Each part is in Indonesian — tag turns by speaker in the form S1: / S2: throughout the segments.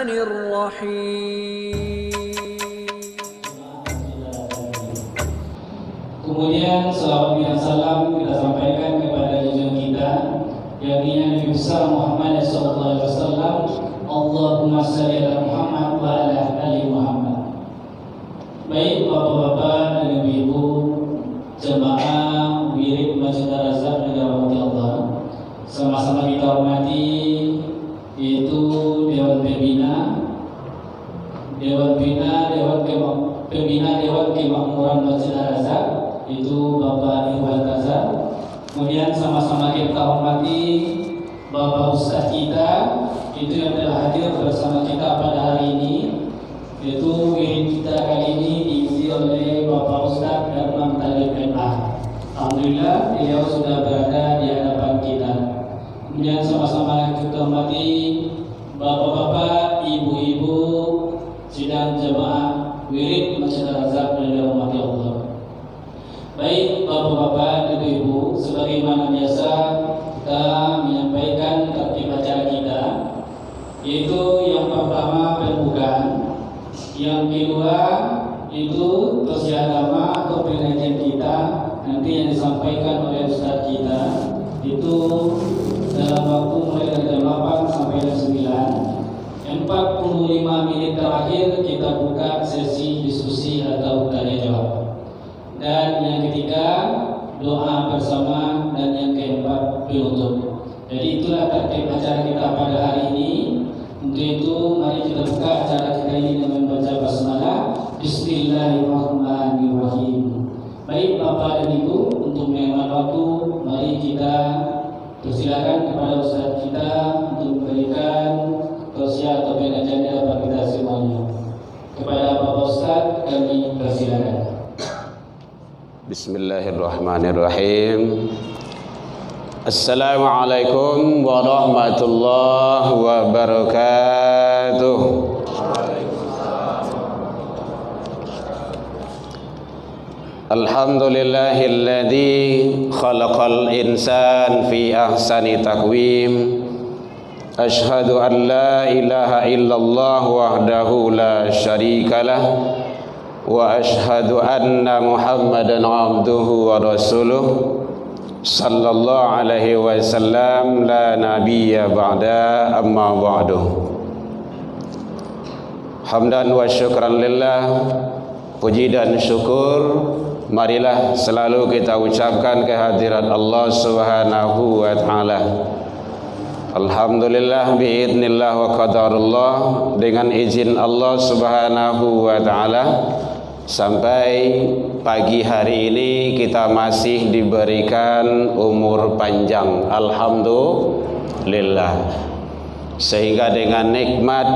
S1: الرحمن الرحيم.
S2: Kemudian salawat dan salam kita sampaikan kepada junjungan kita, yakni Nabi besar Muhammad sallallahu alaihi wasallam. Allahumma shalli ala Muhammad wa ala ali Muhammad. Baik bapak-bapak dan ibu-ibu jemaah wirid Masjid Al-Azhar yang dirahmati Allah, sama-sama kita hormati yaitu Dewan Pembina, Dewan Kemakmuran Masjid Al-Azhar, itu Bapak Ibu Al-Azhar. Kemudian sama-sama kita hormati Bapak Ustaz kita, itu yang telah hadir bersama kita pada hari ini, yaitu wirid kita kali ini diisi oleh Bapak Ustaz Darman Talib MA. Alhamdulillah beliau sudah berada di hadapan kita. Kemudian sama-sama kita hormati bapak-bapak, ibu-ibu sidang jemaah wirid Masjid Al-Azhar yang dirahmati Allah. Baik bapak-bapak, ibu-ibu, sebagaimana biasa kita menyampaikan tertib acara kita, yaitu yang pertama pembukaan, yang kedua itu tausiah agama atau pengajian kita nanti yang disampaikan oleh Ustaz kita itu dalam waktu mulai dari jam 8 sampai jam 9. 45 menit terakhir kita buka sesi diskusi atau tanya jawab. Dan yang ketiga doa bersama, dan yang keempat penutup. Jadi itulah tertib acara kita pada hari ini. Untuk itu mari kita buka acara kita ini dengan membaca basmalah. Bismillahirrahmanirrahim. Baik Bapak dan Ibu, untuk menghemat waktu, mari kita persilakan kepada Ustaz kita untuk memberikan tausiah atau pengajian kepada kita semuanya. Kepada Bapak Ustaz kami persilakan.
S3: Bismillahirrahmanirrahim. Assalamualaikum warahmatullahi wabarakatuh. Alhamdulillahilladzi khalaqal insan fi ahsani taqwim. Ashhadu an la ilaha illallah wahdahu la syarikalah, wa ashhadu anna Muhammadan abduhu wa rasuluh sallallahu alaihi wasallam la nabiyya ba'da, amma ba'du. Hamdan wa syukran lillah, puji dan syukur marilah selalu kita ucapkan kehadirat Allah Subhanahu wa taala. Alhamdulillah biidznillah wa qadarullah, dengan izin Allah Subhanahu wa taala sampai pagi hari ini kita masih diberikan umur panjang, alhamdulillah, sehingga dengan nikmat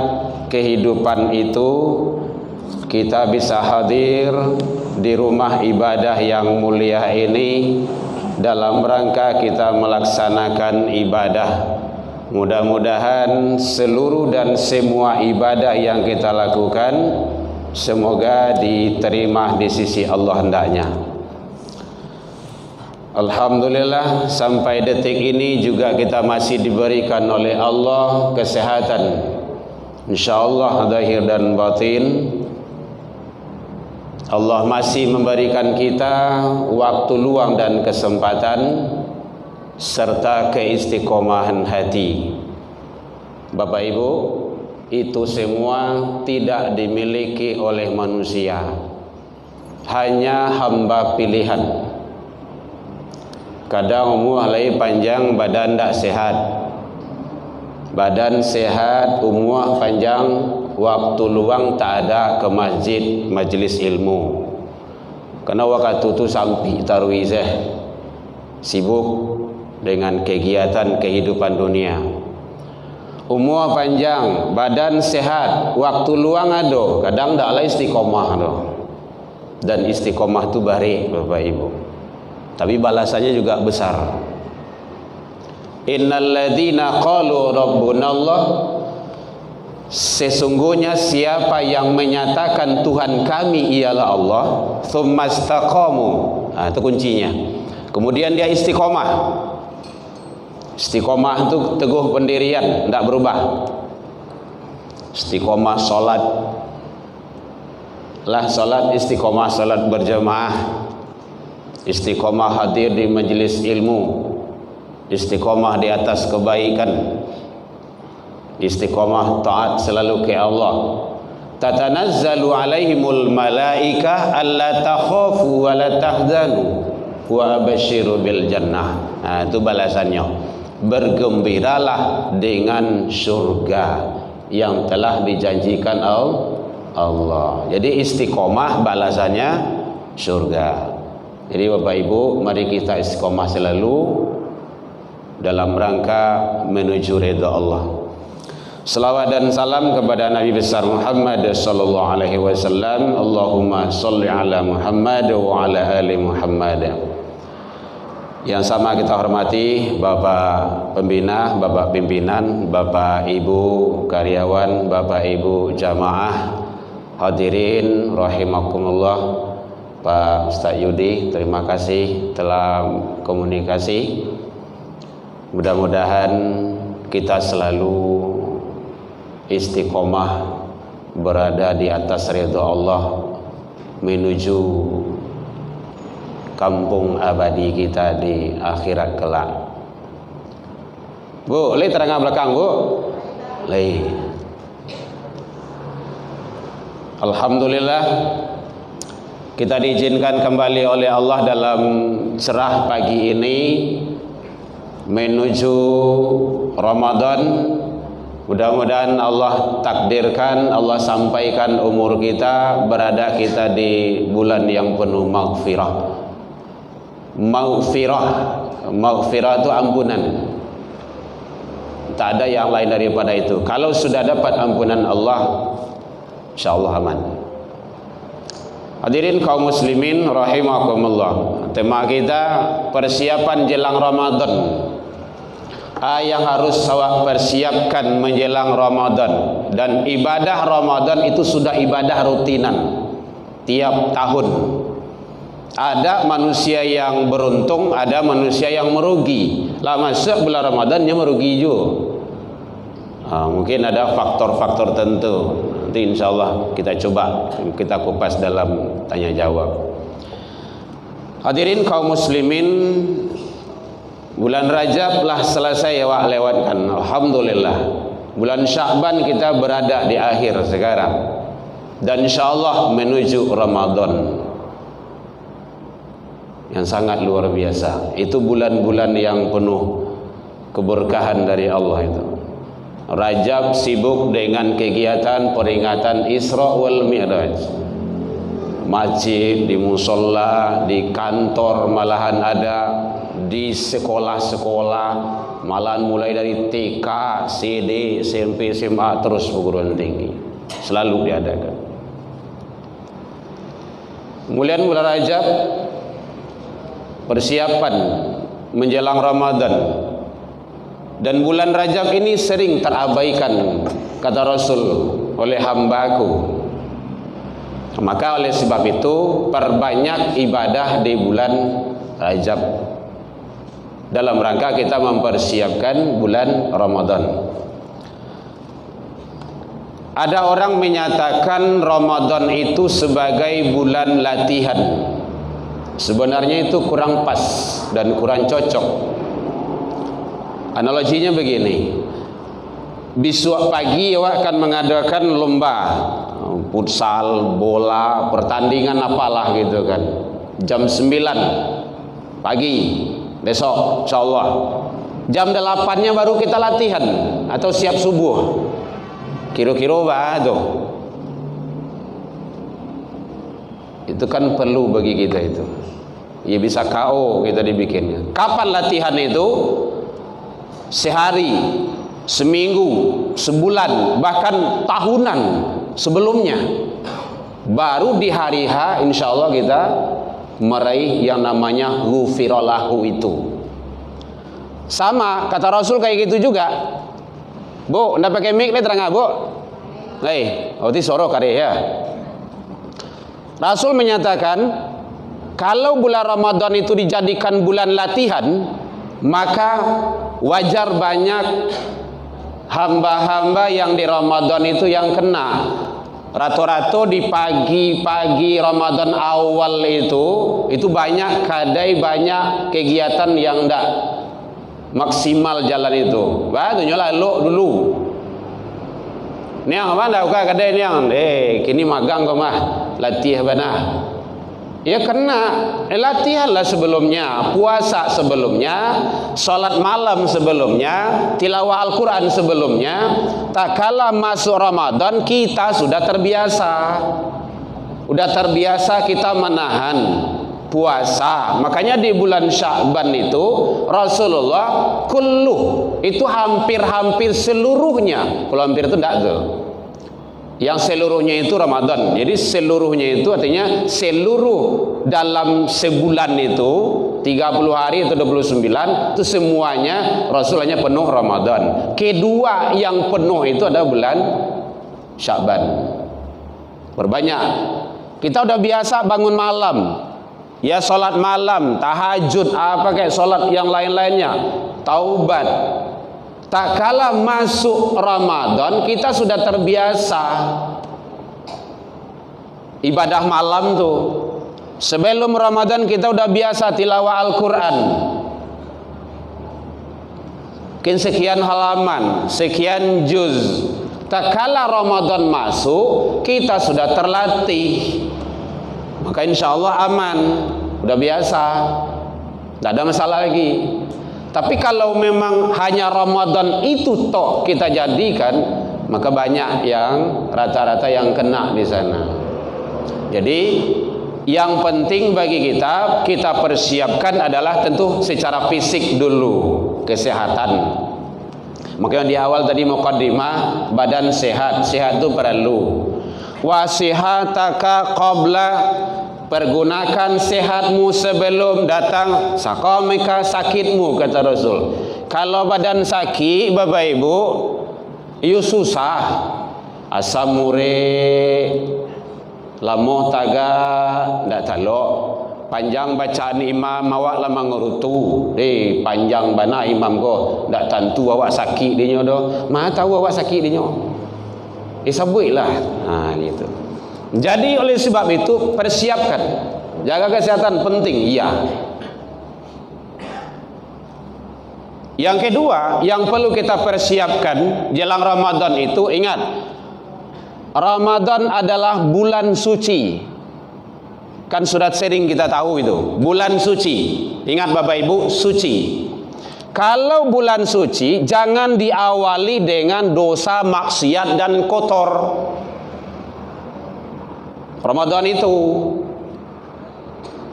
S3: kehidupan itu kita bisa hadir di rumah ibadah yang mulia ini dalam rangka kita melaksanakan ibadah. Mudah-mudahan seluruh dan semua ibadah yang kita lakukan semoga diterima di sisi Allah hendaknya. Alhamdulillah sampai detik ini juga kita masih diberikan oleh Allah kesehatan, insyaallah zahir dan batin. Allah masih memberikan kita waktu luang dan kesempatan serta keistiqomahan hati. Bapak Ibu, itu semua tidak dimiliki oleh manusia, hanya hamba pilihan. Kadang umur lagi panjang, badan tak sehat. Badan sehat, umur panjang, waktu luang tak ada ke masjid, majlis ilmu. Karena waktu itu sampai tarwizah, sibuk dengan kegiatan kehidupan dunia. Umur panjang, badan sehat, waktu luang ada, kadang tak lah istiqomah ada. Dan istiqomah itu baik Bapak Ibu, tapi balasannya juga besar. Innal ladzina qalu rabbuna Allah, sesungguhnya siapa yang menyatakan Tuhan kami ialah Allah, tsumastaqamu, nah, itu kuncinya. Kemudian dia istiqomah. Istiqomah itu teguh pendirian, tidak berubah. istiqomah salat. Lah salat istiqomah salat berjamaah, istiqomah hadir di majelis ilmu, istiqomah di atas kebaikan, istiqomah taat selalu ke Allah. Tatanazzalu alaihimul malaikah alla takhafu wa la tahzanu wa abasyiru bil jannah. Nah, itu balasannya. Bergembiralah dengan surga yang telah dijanjikan Allah. Jadi istiqomah balasannya surga. Jadi Bapak Ibu, mari kita istiqomah selalu dalam rangka menuju ridha Allah. Selawat dan salam kepada Nabi besar Muhammad sallallahu alaihi wasallam. Allahumma shalli ala Muhammad wa ala ali Muhammad. Yang sama kita hormati Bapak Pembina, Bapak Pimpinan, Bapak Ibu karyawan, Bapak Ibu jamaah, hadirin rahimakumullah. Pak Ustaz Yudi, terima kasih telah komunikasi. Mudah-mudahan kita selalu istiqomah berada di atas ridha Allah menuju kampung abadi kita di akhirat kelak. Bu, li terangkan belakang, Bu. Li. Alhamdulillah kita diizinkan kembali oleh Allah dalam cerah pagi ini menuju Ramadan. Mudah-mudahan Allah takdirkan, Allah sampaikan umur kita berada kita di bulan yang penuh maghfirah. Maghfirah itu ampunan. Tak ada yang lain daripada itu. Kalau sudah dapat ampunan Allah, insyaallah aman. Hadirin kaum muslimin rahimakumullah. Tema kita persiapan jelang Ramadan. Yang harus awak persiapkan menjelang Ramadan, dan ibadah Ramadan itu sudah ibadah rutinan tiap tahun. Ada manusia yang beruntung, ada manusia yang merugi. Lah masuk bulan Ramadan dia merugi juga. Mungkin ada faktor-faktor tertentu. Nanti insyaallah kita coba kita kupas dalam tanya jawab. Hadirin kaum muslimin, bulan Rajab lah selesai awak lewatkan. Alhamdulillah. Bulan Sya'ban kita berada di akhir sekarang. Dan insyaallah menuju Ramadan yang sangat luar biasa. Itu bulan-bulan yang penuh keberkahan dari Allah itu. Rajab sibuk dengan kegiatan peringatan Isra wal Mi'raj. Masjid, di musola, di kantor malahan ada, di sekolah-sekolah, malahan mulai dari TK, CD, SMP, SMA terus perguruan tinggi selalu diadakan. Kemudian bulan Rajab persiapan menjelang Ramadan, dan bulan Rajab ini sering terabaikan kata Rasul oleh hambaku. Maka oleh sebab itu perbanyak ibadah di bulan Rajab dalam rangka kita mempersiapkan bulan Ramadan. Ada orang menyatakan Ramadan itu sebagai bulan latihan. Sebenarnya itu kurang pas dan kurang cocok. Analoginya begini. Besok pagi awak akan mengadakan lomba futsal, bola, pertandingan apalah gitu kan. Jam 9 pagi besok insyaallah. Jam 8-nya baru kita latihan atau siap subuh. Kira-kira bah tuh. Itu kan perlu bagi kita itu. Ya bisa KO kita dibikinnya. Kapan latihan itu? Sehari, seminggu, sebulan, bahkan tahunan sebelumnya. Baru di hari H insyaallah kita meraih yang namanya ghufiralahu itu. Sama kata Rasul kayak gitu juga. Bu, ndak pakai mic terang Bu. Oti soro kare ya. Rasul menyatakan kalau bulan Ramadan itu dijadikan bulan latihan, maka wajar banyak hamba-hamba yang di Ramadan itu yang kena. Rata-rata di pagi-pagi Ramadan awal itu banyak kadai, banyak kegiatan yang tidak maksimal jalan itu. Batunya lalu dulu. Niang mana uka kadai niang? Kini magang kau mah latih bana. Ya kena latihanlah sebelumnya, puasa sebelumnya, salat malam sebelumnya, tilawah Al-Quran sebelumnya. Tak kala masuk Ramadan kita sudah terbiasa. Sudah terbiasa kita menahan puasa. Makanya di bulan Sya'ban itu Rasulullah kulluh itu hampir-hampir seluruhnya. Kalau hampir itu tidak tuh. Yang seluruhnya itu Ramadan. Jadi seluruhnya itu artinya seluruh dalam sebulan itu 30 hari atau 29 itu semuanya Rasulullah penuh Ramadan. Kedua yang penuh itu adalah bulan Sya'ban. Berbanyak. Kita udah biasa bangun malam. Ya salat malam, tahajud, apa kayak salat yang lain-lainnya, taubat. Tak kala masuk Ramadan kita sudah terbiasa ibadah malam tuh. Sebelum Ramadan kita udah biasa tilawah Al-Quran. Mungkin sekian halaman, sekian juz. Tak kala Ramadan masuk kita sudah terlatih. Maka insya Allah aman, udah biasa, tidak ada masalah lagi. Tapi kalau memang hanya Ramadan itu tok kita jadikan, maka banyak yang rata-rata yang kena di sana. Jadi yang penting bagi kita persiapkan adalah tentu secara fisik dulu, kesehatan. Makanya di awal tadi muqaddimah badan sehat, sehat itu perlu. Wasihataka qabla, pergunakan sehatmu sebelum datang sakamika, sakitmu, kata Rasul. Kalau badan sakit Bapak Ibu, itu susah. Asam mure, lamo taga, ndak talok. Panjang bacaan imam awak lama ngurutu. Panjang bana imam ko, ndak tentu awak sakit dinyo do. Mana tahu awak sakit dinyo. Sabuilah. Gitu. Jadi oleh sebab itu persiapkan, jaga kesehatan penting, iya. Yang kedua yang perlu kita persiapkan jelang Ramadan itu, ingat, Ramadan adalah bulan suci. Kan sudah sering kita tahu itu, bulan suci. Ingat Bapak Ibu, suci. Kalau bulan suci jangan diawali dengan dosa, maksiat dan kotor. Ramadan itu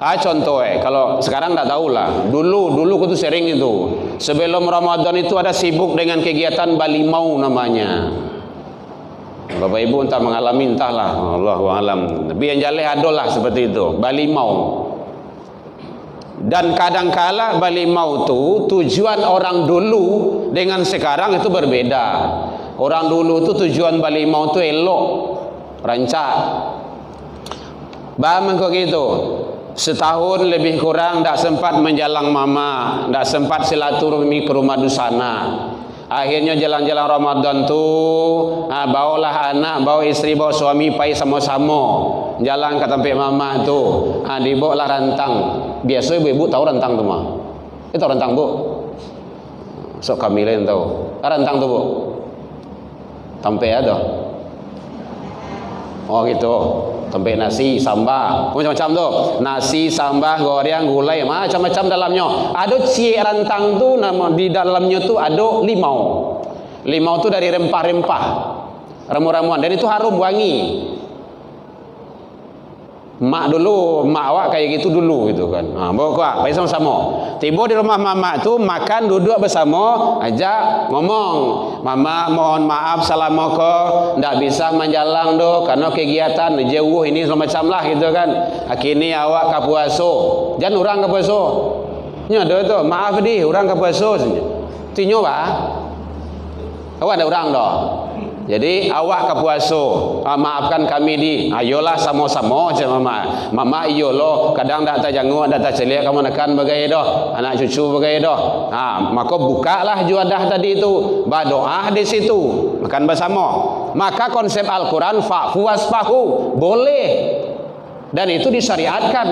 S3: contoh kalau sekarang tak tahulah. Dulu aku tuh sering itu. Sebelum Ramadan itu ada sibuk dengan kegiatan balimau namanya. Bapak Ibu entah mengalami entahlah, Allahu alam. Tapi yang jaleh adalah seperti itu, balimau. Dan kadangkala balimau itu tujuan orang dulu dengan sekarang itu berbeda. Orang dulu itu tujuan balimau itu elok, rancak. Bang kok gitu. Setahun lebih kurang tak sempat menjalang mama, tak sempat silaturahmi ke rumah dusana. Akhirnya jalan-jalan Ramadan tuh, bawalah anak, bawa istri, bawa suami, pai sama-sama jalan ke tempat mama tuh. Dibawa lah rantang. Biasa ibu-ibu tahu rantang tuh mah. Itu rantang bu. Sok kami lain tahu. Rantang tuh bu. Tempe ada. Oh gitu. Tempe nasi, sambal, macam-macam tuh. Nasi, sambal, goreng, gulai, macam-macam dalamnya. Ada cie rantang tuh, nama di dalamnya tuh ada limau. Limau tuh dari rempah-rempah, ramu-ramuan, dan itu harum wangi. Mak dulu, mak awak kayak gitu dulu gitu kan. Bawa baik sama-sama. Tiba di rumah mama tu makan duduk bersama, ajak ngomong. Mama mohon maaf salamoko, ndak bisa menjalang do karena kegiatan jauh ini semacam lah gitu kan. Kini awak kapuaso. Jangan orang kapuaso. Nya do tu, maaf di orang kapuaso. Tinyo ba? Awak ada orang do. Jadi awak ke puasa, maafkan kami di, ayolah sama-sama je mama. Mama iyo lo, kadang dak tajanguk, dak tacelik kamu nekan bagai dah, anak cucu bagai dah. Maka bukalah juadah tadi itu, berdoa di situ, makan bersama. Maka konsep Al-Quran fa'fu wasfahu boleh, dan itu disyariatkan.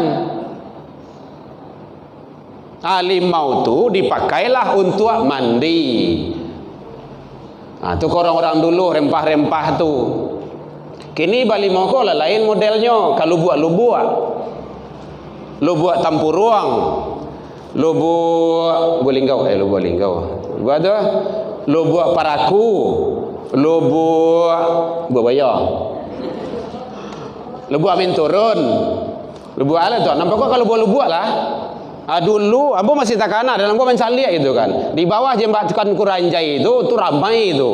S3: Limau tu dipakailah untuk mandi. Tu orang-orang dulu rempah-rempah tu. Kini balimau ko lah lain modelnya. Kalau buat lubuk tampurung, lubuk linggau, buat tu lubuk paraku, lubuk bayar, lubuk amin turun, lubuk ala tu. Nampak kok kalau buat lubuk lah. Dulu ambo masih tak kana dalam gua mencaliak itu kan. Di bawah jembatan Kuranjai itu ramai itu.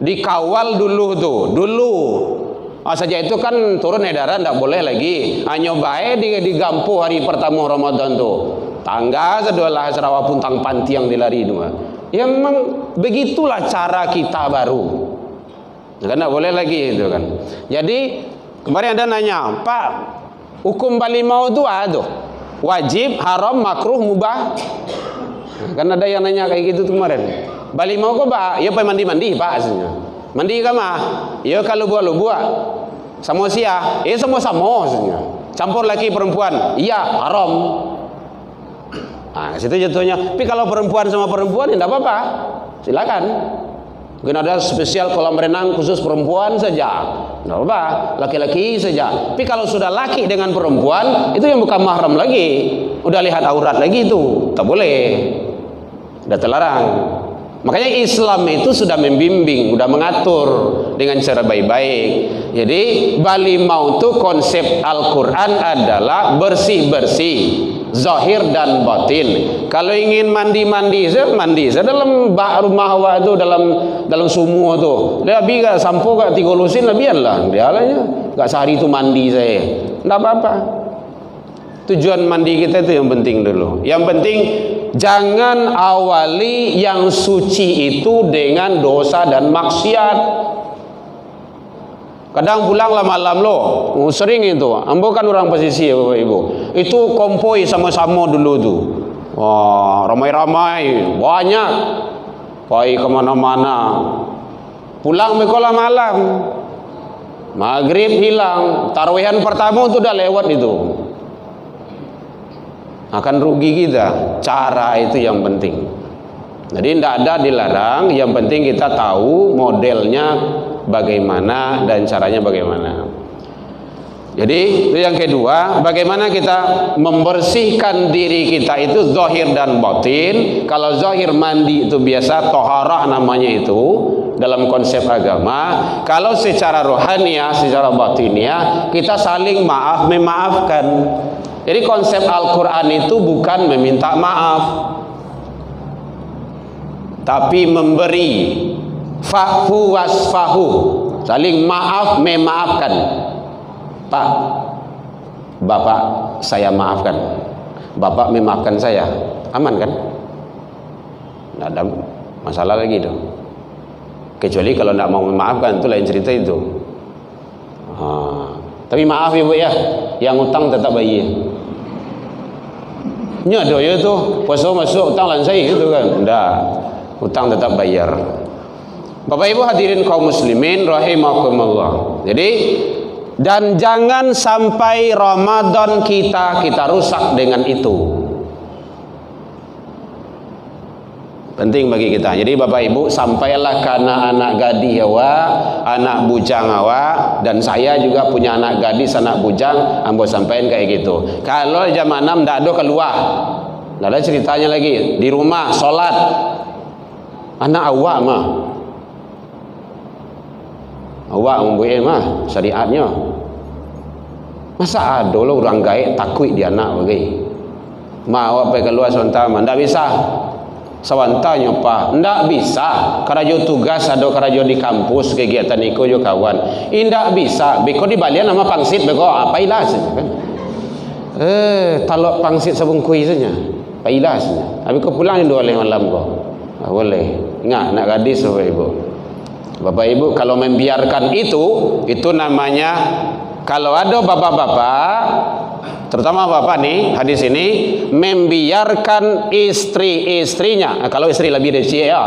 S3: Dikawal dulu tuh. Dulu. Saja itu kan turun edaran enggak boleh lagi. Nyobae di Gampu hari pertama Ramadan tuh. Tangga sedolah Sarawak puntang panti yang dilari itu. Ya memang begitulah cara kita baru. Kan enggak boleh lagi itu kan. Jadi kemarin ada nanya, "Pak, hukum balimau itu ada? Wajib, haram, makruh, mubah?" Kan ada yang nanya kayak gitu kemarin. Balimau kok Pak? Ya mandi-mandi Pak aslinya. Mandi ke mah? Ya kalau buat sama sia, sama-sama aslinya. Campur laki perempuan, iya haram. Situ jatuhnya. Tapi kalau perempuan sama perempuan ya enggak apa-apa. Silakan. Mungkin ada spesial kolam renang khusus perempuan saja. Tidak apa, laki-laki saja. Tapi kalau sudah laki dengan perempuan, itu yang bukan mahram lagi. Udah lihat aurat lagi itu, tak boleh. Sudah terlarang. Makanya Islam itu sudah membimbing, sudah mengatur dengan cara baik-baik. Jadi balimau itu konsep Al-Quran adalah bersih-bersih, zahir dan batin. Kalau ingin mandi saya dalam rumah awak itu, dalam sumur tu. Lebih gak sampo gak 3 lusin lebihan lah. Dia lah ya. Gak sehari itu mandi saya. Enggak apa-apa. Tujuan mandi kita itu yang penting dulu. Yang penting jangan awali yang suci itu dengan dosa dan maksiat. Kadang pulanglah malam lo, sering itu. Ambo kan orang pesisir Bapak Ibu. Itu kompoi sama-sama dulu tuh. Wah, ramai-ramai, banyak. Pai kemana-mana. Pulang mekolah malam. Maghrib hilang. Tarawih pertama itu udah lewat itu. Akan rugi kita. Cara itu yang penting. Jadi tidak ada dilarang. Yang penting kita tahu modelnya bagaimana dan caranya bagaimana. Jadi itu yang kedua, bagaimana kita membersihkan diri kita itu zahir dan batin. Kalau zahir mandi itu biasa toharah namanya itu dalam konsep agama. Kalau secara rohaniah, secara batiniah kita saling memaafkan. Jadi konsep Al-Quran itu bukan meminta maaf, tapi memberi. Fa'fu wasfahu, saling maaf memaafkan. Pak, Bapak saya maafkan, Bapak memaafkan saya, aman kan? Tidak ada masalah lagi itu. Kecuali kalau tidak mau memaafkan, itu lain cerita itu. Tapi maaf ya Bu ya, yang utang tetap bayar. Nya do ya tu, puasa masuk utang lansai itu kan. Tidak, utang tetap bayar. Bapak Ibu hadirin kaum muslimin rahimakumullah. Jadi dan jangan sampai Ramadan kita rusak dengan itu. Penting bagi kita. Jadi Bapak Ibu sampailah karena anak gadis awak, anak bujang awak, dan saya juga punya anak gadis, anak bujang, ambo sampaikan kayak gitu. Kalau jam 6 tidak ada keluar, tidak ada ceritanya lagi. Di rumah sholat, anak awak mah, awak membuat mah syariatnya. Masa ada lo orang gaib takut dia anak bagi. Ma awak pergi keluar sebentar mah, tidak bisa. Sawantanya Pak, ndak bisa. Karajo tugas ada karajo di kampus kegiatan iko jo kawan. Indak bisa. Beko di balian nama pangsit beko apa ilas kan? Talok pangsit sabung kui saja. Apa ilasnya? Tapi kau pulang dua oleh malam kau. Boleh. Ingat nak gadis Bapak Ibu. Bapak Ibu, kalau membiarkan itu namanya, kalau ada bapak-bapak, terutama bapak nih, hadis ini membiarkan istri-istrinya. Nah, kalau istri lebih dari ya.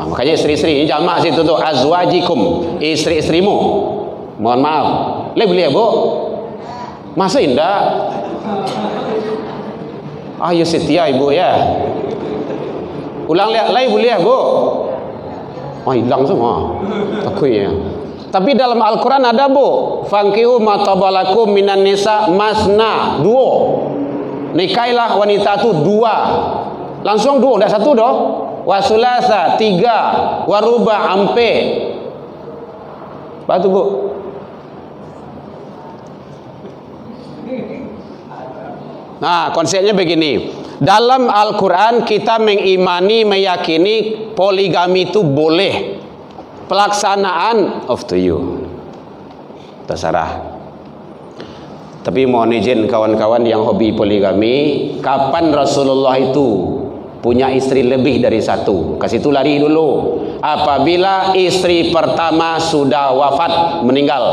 S3: Makanya istri-istri ini jamak situ tuh, azwajikum, istri-istrimu. Mohon maaf. Boleh ya, Bu? Masa indah? Ayo setia Ibu ya. Ulang lihat, boleh ya, Bu? Oh, hilang semua. Takut ya. Tapi dalam Al-Quran ada, Bu, fankihu matabalakum minan nisa masna, 2. Nikailah wanita itu 2. Langsung 2, tidak 1 doh. Wasulasa 3, waruba ampe. Batu, Bu. Nah, konsepnya begini. Dalam Al-Quran kita mengimani, meyakini poligami itu boleh. Pelaksanaan up to you, terserah. Tapi mohon izin kawan-kawan yang hobi poligami, kapan Rasulullah itu punya istri lebih dari 1? Kasih itu lari dulu. Apabila istri pertama sudah wafat, meninggal.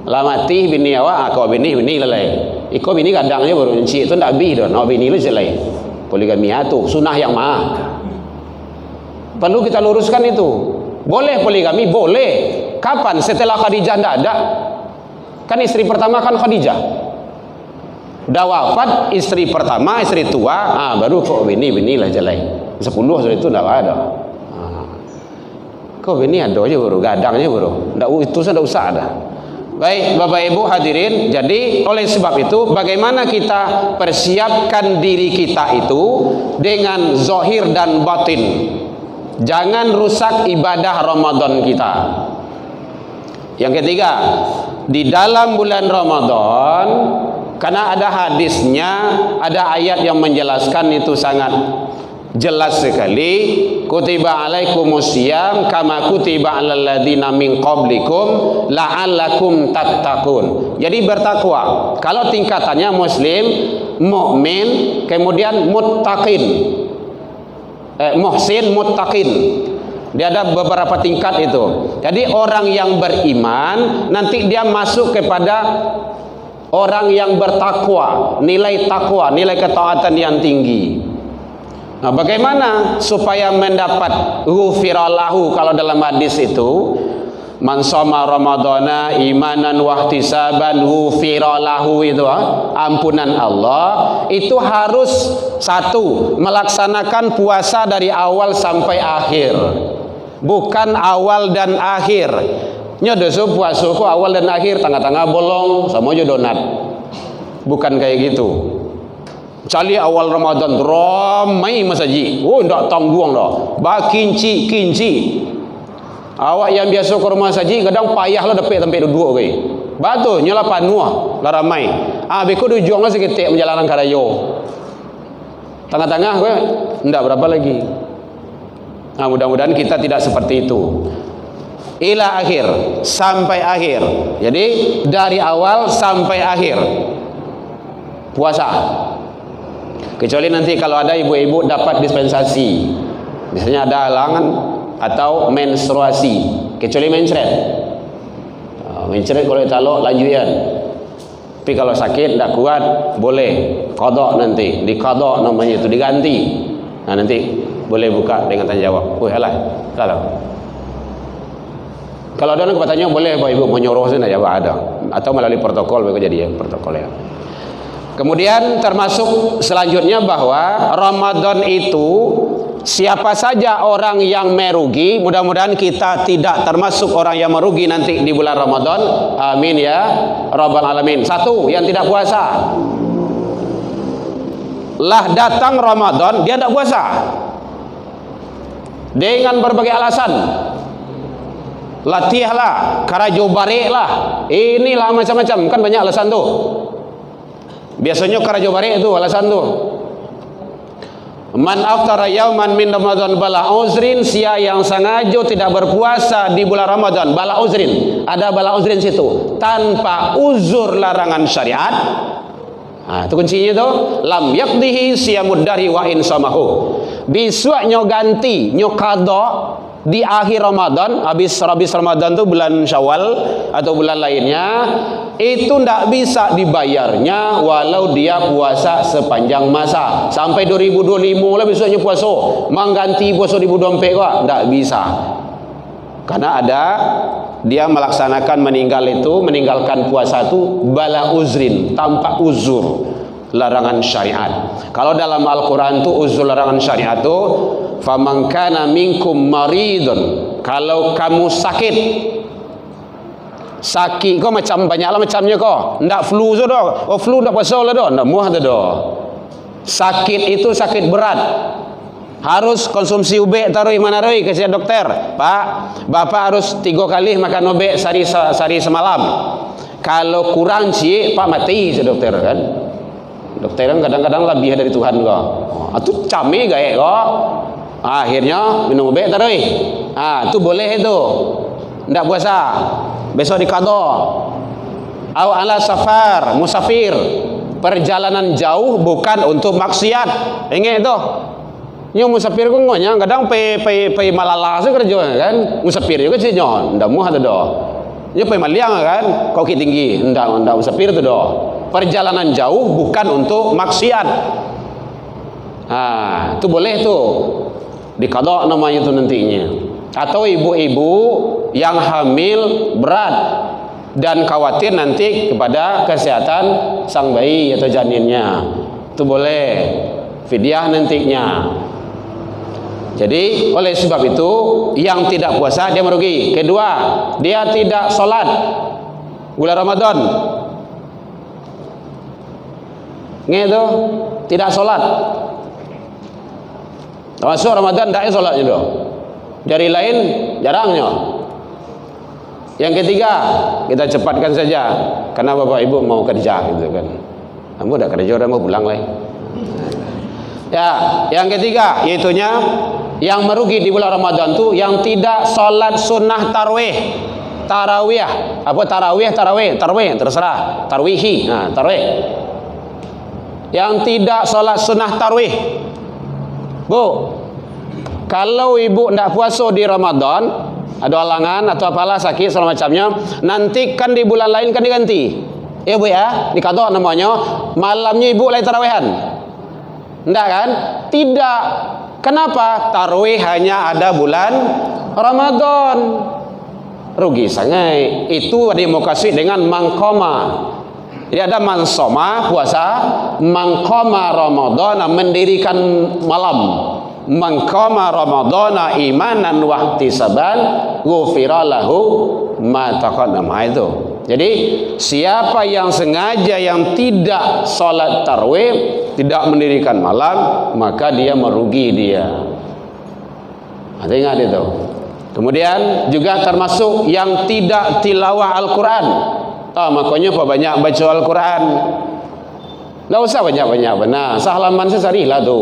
S3: Lamati bini awak, kau bini lalai. Iko bini kadangnya baru encik itu ndak bih dah, nak bini lu selai. Poligami itu sunnah yang mah. Perlu kita luruskan itu. Boleh poligami, boleh. Kapan? Setelah Khadijah ndak ada. Kan istri pertama kan Khadijah. Udah wafat istri pertama, istri tua, baru kok bini lah jelai. 10 sudah itu ndak ada. Kok bini ada aja baru, gadangnya baru. Ndak itu sudah usah ada. Baik Bapak Ibu hadirin, jadi oleh sebab itu bagaimana kita persiapkan diri kita itu dengan zahir dan batin. Jangan rusak ibadah Ramadan kita. Yang ketiga, di dalam bulan Ramadan, karena ada hadisnya, ada ayat yang menjelaskan itu sangat jelas sekali. Kutiba alaikumusiyam kama kutiba alal ladzina min qablikum la'allakum tattaqun. Jadi bertakwa. Kalau tingkatannya muslim, mukmin, kemudian muttaqin. Muhsin, muttaqin. Dia ada beberapa tingkat itu. Jadi orang yang beriman nanti dia masuk kepada orang yang bertakwa, nilai takwa, nilai ketaatan yang tinggi. Nah, bagaimana supaya mendapat ghufirallahu? Kalau dalam hadis itu, man shoma ramadhana imanan wa ihtisaban ghufirallahu, itu ampunan Allah itu harus 1, melaksanakan puasa dari awal sampai akhir, bukan awal dan akhir. Nyodoso puasaku awal dan akhir, tengah-tengah bolong sama aja donat. Bukan kayak gitu. Cali awal Ramadan ramai masjid. Oh, ndak tanggung dah. Ba kinci. Awak yang biasa ke rumah saji kadang payah lah dapat sampai duduk ke. Batu nyala panuah lah ramai. Beku dujung lah seketik menjalankan karayo. Tengah-tengah ke ndak berapa lagi. Mudah-mudahan kita tidak seperti itu. Ila akhir, sampai akhir. Jadi dari awal sampai akhir puasa. Kecuali nanti kalau ada ibu-ibu dapat dispensasi, misalnya ada halangan atau menstruasi, kecuali mencret. Mencret kalau talok lanjutan. Tapi kalau sakit tidak kuat boleh qada, nanti di qada namanya itu diganti. Nah, nanti boleh buka dengan tanya jawab. Kalau ada orang bertanya boleh Bapak Ibu menyuruh sana jawab ada, atau melalui protokol begitu jadi ya protokol ya. Kemudian termasuk selanjutnya bahwa Ramadan itu siapa saja orang yang merugi, mudah-mudahan kita tidak termasuk orang yang merugi nanti di bulan Ramadan. Amin ya Rabbal Alamin. 1, yang tidak puasa. Lah datang Ramadan dia tidak puasa dengan berbagai alasan. Latih lah, karajo barek lah, inilah macam-macam, kan banyak alasan tuh. Biasanya karajo barek itu alasan tuh. Man aftara yauman min Ramadan bala uzrin, sia yang sengaja tidak berpuasa di bulan Ramadan bala uzrin, ada bala uzrin situ, tanpa uzur larangan syariat. Itu kuncinya tuh, lam yakdihi siyamud dari wa insamahu. Besok nyo ganti, nyo qada di akhir Ramadan, habis Ramadan itu bulan Syawal atau bulan lainnya, itu tidak bisa dibayarnya walau dia puasa sepanjang masa sampai 2025 lah besoknya puasa, mengganti puasa 2024 kok tidak bisa, karena ada dia melaksanakan meninggalkan puasa itu bala uzrin, tanpa uzur larangan syariat. Kalau dalam Al-Quran itu uzur larangan syariat itu faman kana minkum maridun, kalau kamu sakit kau macam banyaklah macamnya kau, ndak flu tu dah, flu ndak puasa lah dah, ndak muah tu dah. Sakit itu sakit berat, harus konsumsi ubek taruh mana roi kasih dokter, Pak, Bapak harus 3 kali makan ubek sehari semalam. Kalau kurang sih Pak mati si dokter kan. Dokter kan kadang-kadang lebih dari Tuhan kok. Itu cami gaek kok. Akhirnya minum ubek taruh. Itu boleh itu. Ndak puasa. Besok dikado. Au ala safar, musafir. Perjalanan jauh bukan untuk maksiat. Ingat itu. Nyo musafir ko ngonya kadang pe malala se kerja kan, musafir juga sih nyo ndak muah tu do. Nyo pe maliang kan, kaki tinggi, ndak musafir tu do. Perjalanan jauh bukan untuk maksiat. Itu boleh tu. Diqada namanya tu nantinya. Atau ibu-ibu yang hamil berat dan khawatir nanti kepada kesehatan sang bayi atau janinnya. Itu boleh. Fidyah nantinya. Jadi oleh sebab itu yang tidak puasa dia merugi. Kedua, dia tidak sholat bulan Ramadan. Gitu, tidak sholat. Masuk Ramadan tidak sholat juga. Dari lain jarangnya. Yang ketiga, kita cepatkan saja karena Bapak Ibu mau kerja gitu kan. Kamu udah kerja udah mau pulang lagi. Ya, yang ketiga yaitunya yang merugi di bulan Ramadan tu yang tidak sholat sunnah tarawih, apa tarawih terserah, tarwihi, tarawih. Yang tidak sholat sunnah tarawih, Bu, kalau ibu tidak puasa di Ramadan, ada halangan atau apalah sakit segala macamnya, nanti kan di bulan lain kan diganti, ya Bu ya, dikata namanya malamnya ibu lain tarawihan. Enggak kan? Tidak. Kenapa? Tarawih hanya ada bulan Ramadan. Rugi sangat. Itu dimokasi dengan mangkoma. Jadi ada mansoma puasa, mangkoma Ramadan mendirikan malam. Mangkoma Ramadan imanan wa ihtisaban ghufira lahu ma taqaddama. Itu. Jadi siapa yang sengaja yang tidak sholat tarawih, tidak mendirikan malam, maka dia merugi dia. Ingat itu. Kemudian juga termasuk yang tidak tilawah Al-Quran. Makanya banyak baca Al-Quran. Tidak usah banyak-banyak. Nah, sehalaman sehari lah tu.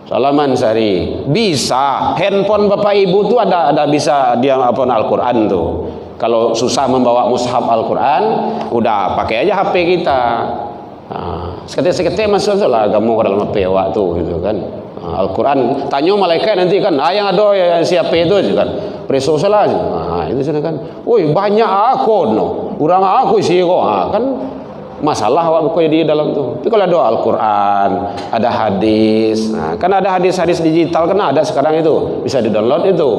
S3: Salaman sehari. Bisa. Handphone Bapak Ibu tu ada bisa dia apa Al-Quran tu. Kalau susah membawa mushaf Al-Quran, udah pakai aja HP kita. Seketik-seketik masuk lah kamu ke dalam HP waktu gitu kan. Al-Quran tanya malaikat nanti kan, yang ada yang siapa itu kan. Preso salah. Itu sudah kan. Woi, banyak aku no. Urang aku sih kok. Kan masalah waktu di dalam tu. Tapi kalau ada Al-Quran, ada hadis. Kan ada hadis-hadis digital kan ada sekarang itu. Bisa di-download itu.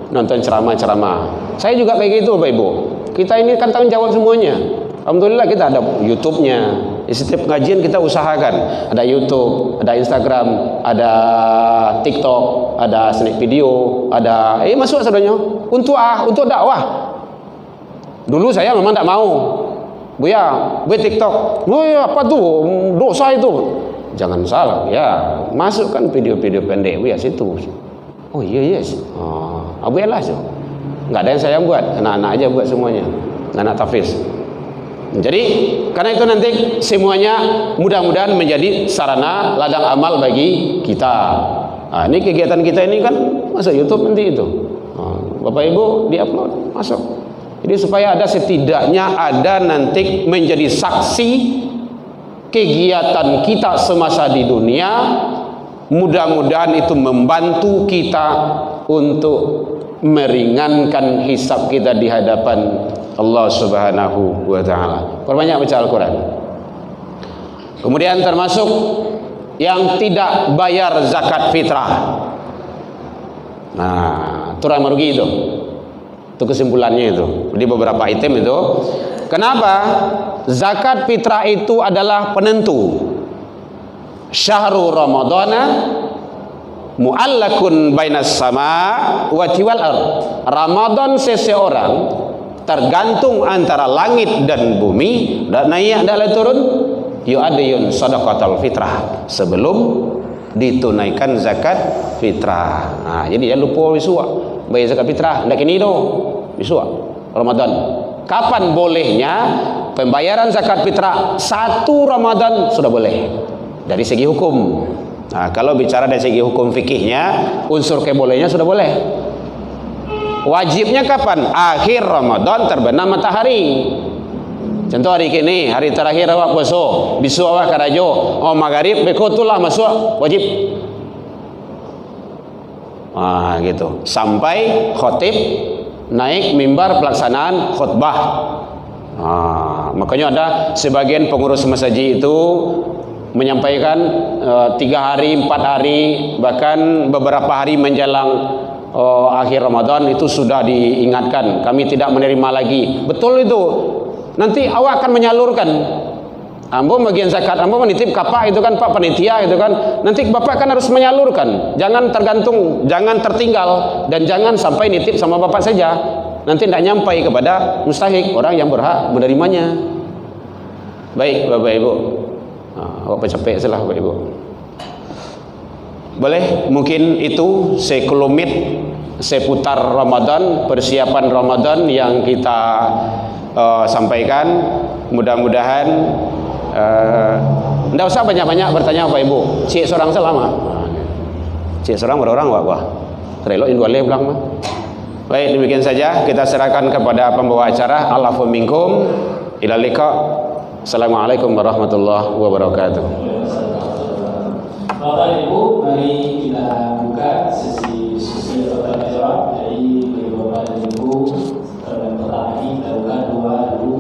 S3: Nonton ceramah-ceramah. Saya juga kayak gitu Bapak Ibu. Kita ini kan tanggung jawab semuanya. Alhamdulillah kita ada YouTube-nya. Di setiap pengajian kita usahakan. Ada YouTube, ada Instagram, ada TikTok, ada snack video, ada masuk sebenarnya untuk dakwah. Dulu saya memang tak mau. Buya TikTok. Oh ya, apa tuh? Dosa itu. Jangan salah. Ya, masukkan video-video pendek Buya situ. Oh iya yes. Abu lah so. Enggak ada yang saya buat, anak-anak aja buat semuanya. Anak tahfiz. Jadi karena itu nanti semuanya mudah-mudahan menjadi sarana ladang amal bagi kita. Ini kegiatan kita ini kan masuk YouTube nanti itu. Bapak Ibu di-upload, masuk. Jadi supaya ada setidaknya ada nanti menjadi saksi kegiatan kita semasa di dunia Mudah-mudahan itu membantu kita untuk meringankan hisab kita di hadapan Allah Subhanahu wa taala. Perbanyak baca Al-Qur'an. Kemudian termasuk yang tidak bayar zakat fitrah. Nah, itu orang merugi itu. Itu kesimpulannya itu. Di beberapa item itu. Kenapa? Zakat fitrah itu adalah penentu. Syahrul Ramadana mu'allakun bainas sama wa wal ard. Ramadan seseorang tergantung antara langit dan bumi, dan naik dan turun. Yu'adiyun sadaqatul fitrah, sebelum ditunaikan zakat fitrah. Nah, jadi jangan lupa bisua bayar zakat fitrah. Ndak kini do bisua Ramadan. Kapan bolehnya pembayaran zakat fitrah? 1 Ramadan sudah boleh dari segi hukum. Nah, kalau bicara dari segi hukum fikihnya, unsur kebolehnya sudah boleh. Wajibnya kapan? Akhir Ramadan terbenam matahari. Contoh hari ini, hari terakhir awak puasa, bisu awak karajo, oh magharib bekotulah masuk wajib. Ah gitu. Sampai khotib naik mimbar pelaksanaan khutbah. Makanya ada sebagian pengurus masjid itu menyampaikan 3 hari, 4 hari, bahkan beberapa hari menjelang akhir Ramadan itu sudah diingatkan, kami tidak menerima lagi. Betul itu. Nanti awak akan menyalurkan. Ambo bagian zakat, ambo menitip kapak itu kan Pak panitia itu kan. Nanti Bapak kan harus menyalurkan. Jangan tergantung, jangan tertinggal, dan jangan sampai nitip sama Bapak saja. Nanti tidak nyampai kepada mustahik, orang yang berhak menerimanya. Baik Bapak Ibu. Awak capek salah Bapak Ibu. Boleh mungkin itu sekelumit seputar Ramadan, persiapan Ramadan yang kita sampaikan. Mudah-mudahan tidak usah banyak-banyak bertanya Bapak Ibu. Cik seorang selama. Cik seorang berorang wah. Terelok indwale pulang mah. Baik, demikian saja kita serahkan kepada pembawa acara. Alafu minkum ila liqa. Assalamualaikum warahmatullahi wabarakatuh.
S2: Bapak Ibu, mari kita buka sesi diskusi pertanyaan jawab dari Bapak dan Ibu. Yang pertama ini kita buka 2 dulu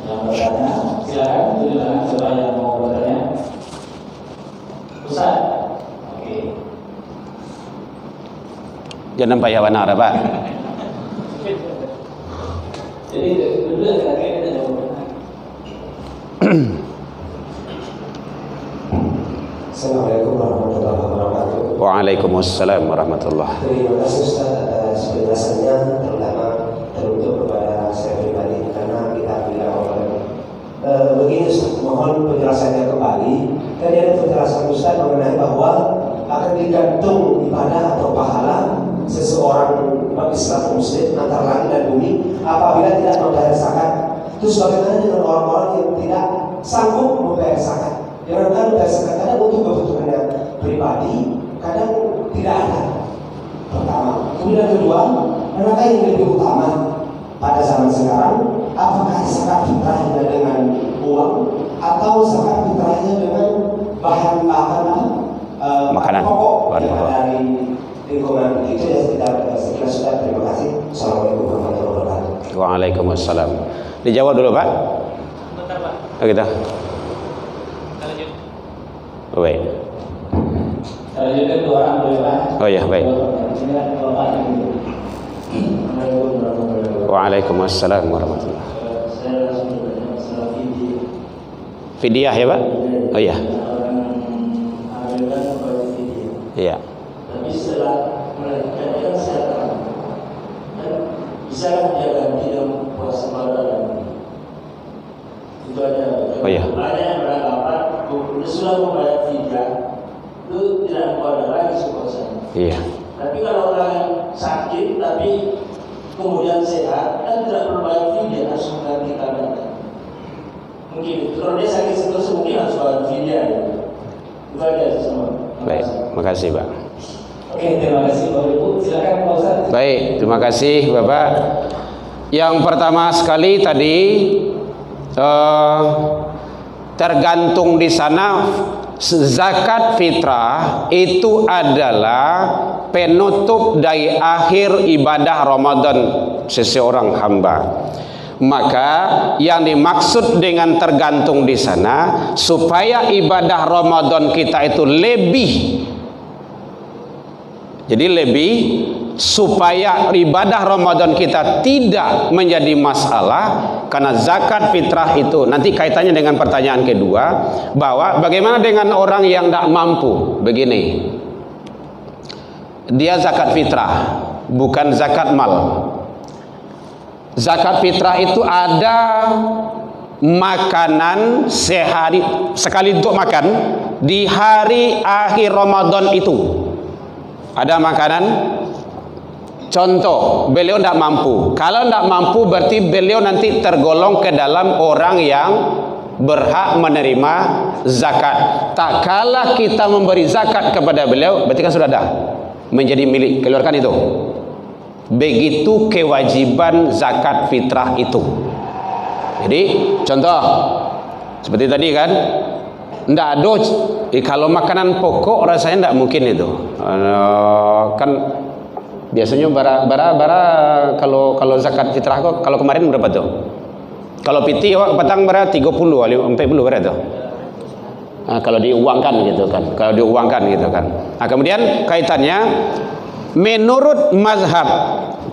S2: yang bertanya. Silakan tunjukkan siapa yang mau bertanya. Ustaz. Oke.
S3: Jangan payah benar Pak.
S2: Jadi dulu kira-kira kita jawab.
S4: Assalamualaikum warahmatullahi wabarakatuh.
S3: Waalaikumsalam warahmatullahi.
S4: Terima kasih Ustaz atas penjelasannya, terutama teruntuk kepada saya pribadi karena kita tidak oleh begini Ustaz, mohon penjelasannya kembali. Tadi ada penjelasan Ustaz mengenai bahwa akan digantung ibadah atau pahala seseorang Islam Muslim antara langit dan bumi apabila tidak membayar zakat. Terus bagaimana dengan orang-orang yang tidak sanggup membayar zakat? Yang kadang membayar zakat kadang untuk kebutuhannya pribadi, kadang tidak ada. Pertama, kemudian kedua, manakah yang lebih utama pada zaman sekarang? Apakah zakat fitrahnya dengan uang atau zakat fitrahnya dengan bahan
S3: makanan
S4: pokok yang dari lingkungan itu? Ya sekian sudah. Terima kasih. Assalamualaikum warahmatullahi wabarakatuh.
S3: Waalaikumsalam. Dijawab dulu Pak.
S2: Bentar Pak.
S3: Oh, kita.
S2: Lanjut.
S3: Baik.
S2: Lanjutkan 2 orang boleh Pak.
S3: Oh ya baik. Waalaikumsalam warahmatullahi.
S5: Saya langsung bertanya masalah
S3: Fidyah ya Pak? Oh iya. Iya.
S5: Tapi setelah melahirkan kesehatan, kan bisa dia ganti dengan puasa Ramadan. Itu aja.
S3: Oh iya.
S5: Banyak yang beranggapan sudah membayar fidyah itu tidak membayar lagi puasanya.
S3: Iya.
S5: Tapi kalau orang yang sakit tapi kemudian sehat kan tidak perlu bayar fidyah, harus mengganti kadarnya. Mungkin kalau dia sakit terus mungkin harus bayar fidyah. Itu aja semua.
S3: Baik, makasih Pak.
S2: Oke, terima kasih Bapak Ibu. Silakan Pak Ustaz.
S3: Baik, terima kasih Bapak. Yang pertama sekali tadi tergantung di sana zakat fitrah itu adalah penutup dari akhir ibadah Ramadan seseorang hamba. Maka yang dimaksud dengan tergantung di sana, supaya ibadah Ramadan kita itu lebih, jadi lebih, supaya ibadah Ramadan kita tidak menjadi masalah. Karena zakat fitrah itu nanti kaitannya dengan pertanyaan kedua, bahwa bagaimana dengan orang yang tidak mampu. Begini, dia zakat fitrah, bukan zakat mal. Zakat fitrah itu ada makanan sehari sekali untuk makan di hari akhir Ramadan itu. Ada makanan. Contoh, beliau tidak mampu. Kalau tidak mampu berarti beliau nanti tergolong ke dalam orang yang berhak menerima zakat. Tak kala kita memberi zakat kepada beliau, berarti kan sudah ada menjadi milik, keluarkan itu. Begitu kewajiban zakat fitrah itu. Jadi contoh seperti tadi kan, tidak ada. Kalau makanan pokok rasanya tidak mungkin itu. Kan biasanya bara kalau zakat fitrah kok kalau kemarin berapa tuh? Kalau piti petang bara 30 40 berapa tuh? Nah, kalau diuangkan gitu kan. Kalau diuangkan gitu kan. Nah, kemudian kaitannya menurut mazhab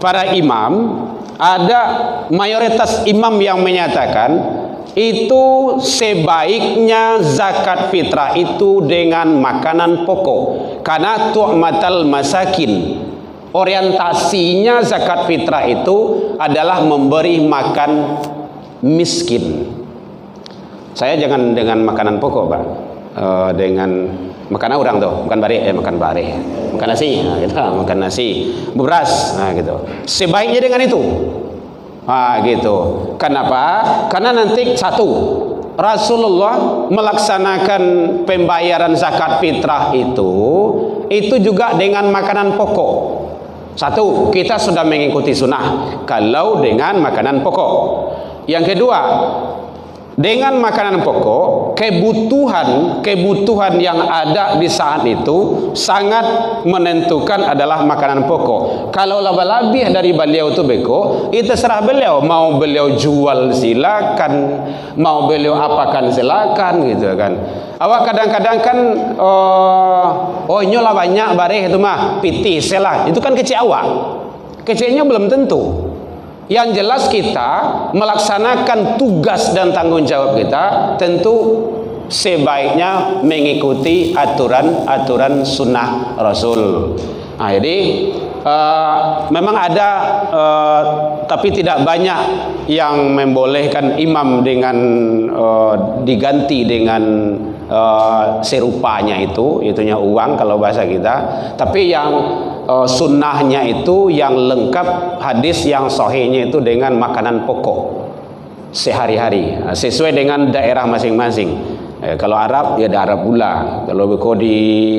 S3: para imam, ada mayoritas imam yang menyatakan itu sebaiknya zakat fitrah itu dengan makanan pokok, karena tu'matal masakin, orientasinya zakat fitrah itu adalah memberi makan miskin. Saya jangan dengan makanan pokok, Pak. Dengan makanan orang tuh, bukan bare, makan bare, makan nasi, nah, gitu, makan nasi, beras, nah gitu. Sebaiknya dengan itu, nah gitu. Kenapa? Karena nanti satu, Rasulullah melaksanakan pembayaran zakat fitrah itu juga dengan makanan pokok. Satu, kita sudah mengikuti sunnah kalau dengan makanan pokok. Yang kedua, dengan makanan pokok, kebutuhan yang ada di saat itu sangat menentukan adalah makanan pokok. Kalau lebih dari beliau itu beko, itu serah beliau. Mau beliau jual silakan, mau beliau apakan silakan gitu kan. Awak kadang-kadang kan nyolah banyak bareh itu mah piti selah. Itu kan kecil awak. Kecilnya belum tentu. Yang jelas kita melaksanakan tugas dan tanggung jawab kita tentu sebaiknya mengikuti aturan sunnah Rasul. Nah, jadi memang ada tapi tidak banyak yang membolehkan imam dengan diganti dengan serupanya itunya uang kalau bahasa kita. Tapi yang sunnahnya itu yang lengkap, hadis yang sahihnya itu dengan makanan pokok sehari-hari sesuai dengan daerah masing-masing. Kalau Arab ya ada Arab pula. Kalau beko di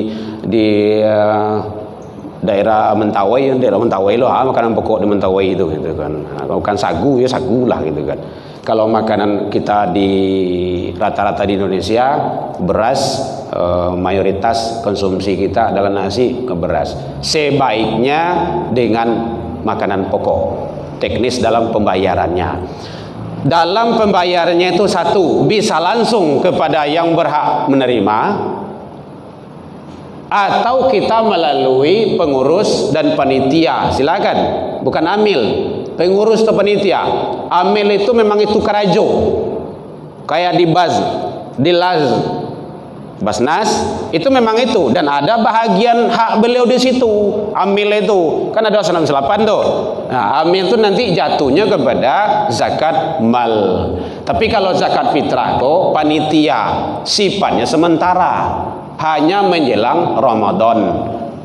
S3: daerah Mentawai loh, makanan pokok di Mentawai itu gitu kan. Kalau bukan sagu ya sagu lah gitu kan. Kalau makanan kita di rata-rata di Indonesia beras, mayoritas konsumsi kita adalah nasi ke beras. Sebaiknya dengan makanan pokok. Teknis dalam pembayarannya. Dalam pembayarannya itu satu, bisa langsung kepada yang berhak menerima, atau kita melalui pengurus dan panitia. Silakan, bukan amil, pengurus atau panitia. Amil itu memang itu karajo, kayak di Basnas itu memang itu, dan ada bahagian hak beliau di situ. Amil itu kan ada 98 tuh. Nah, amil itu nanti jatuhnya kepada zakat mal. Tapi kalau zakat fitrah kok panitia, sifatnya sementara, hanya menjelang Ramadan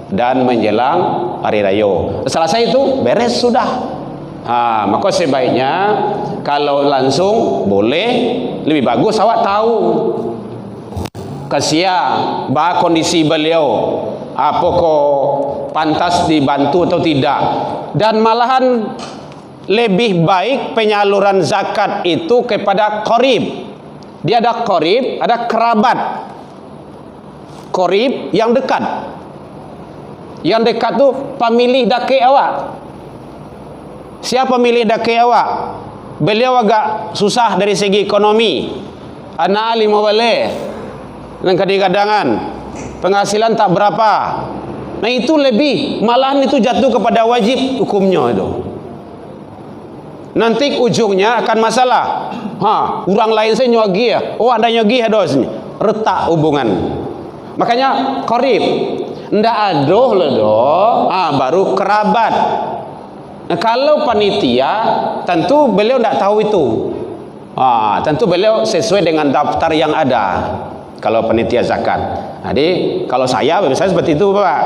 S3: dan menjelang hari raya. Selesai itu beres sudah. Maka sebaiknya kalau langsung boleh, lebih bagus awak tahu kasihan bah kondisi beliau, apa kok pantas dibantu atau tidak. Dan malahan lebih baik penyaluran zakat itu kepada qarib. Dia ada qarib, ada kerabat. korib yang dekat. Yang dekat tu pemilih daki awak. Siapa milih daki awak? Beliau agak susah dari segi ekonomi. Anak alim boleh. Dan kadang-kadangan penghasilan tak berapa. Nah itu lebih, malahan itu jatuh kepada wajib hukumnya itu. Nanti ujungnya akan masalah. Orang lain saya nyogi ya. Oh anda nyogi ya dos. Retak hubungan. Makanya qarib. Ndak adoh lah doh. Baru kerabat. Nah, kalau panitia tentu beliau ndak tahu itu. Tentu beliau sesuai dengan daftar yang ada. Kalau panitia zakat. Jadi kalau saya seperti itu Pak.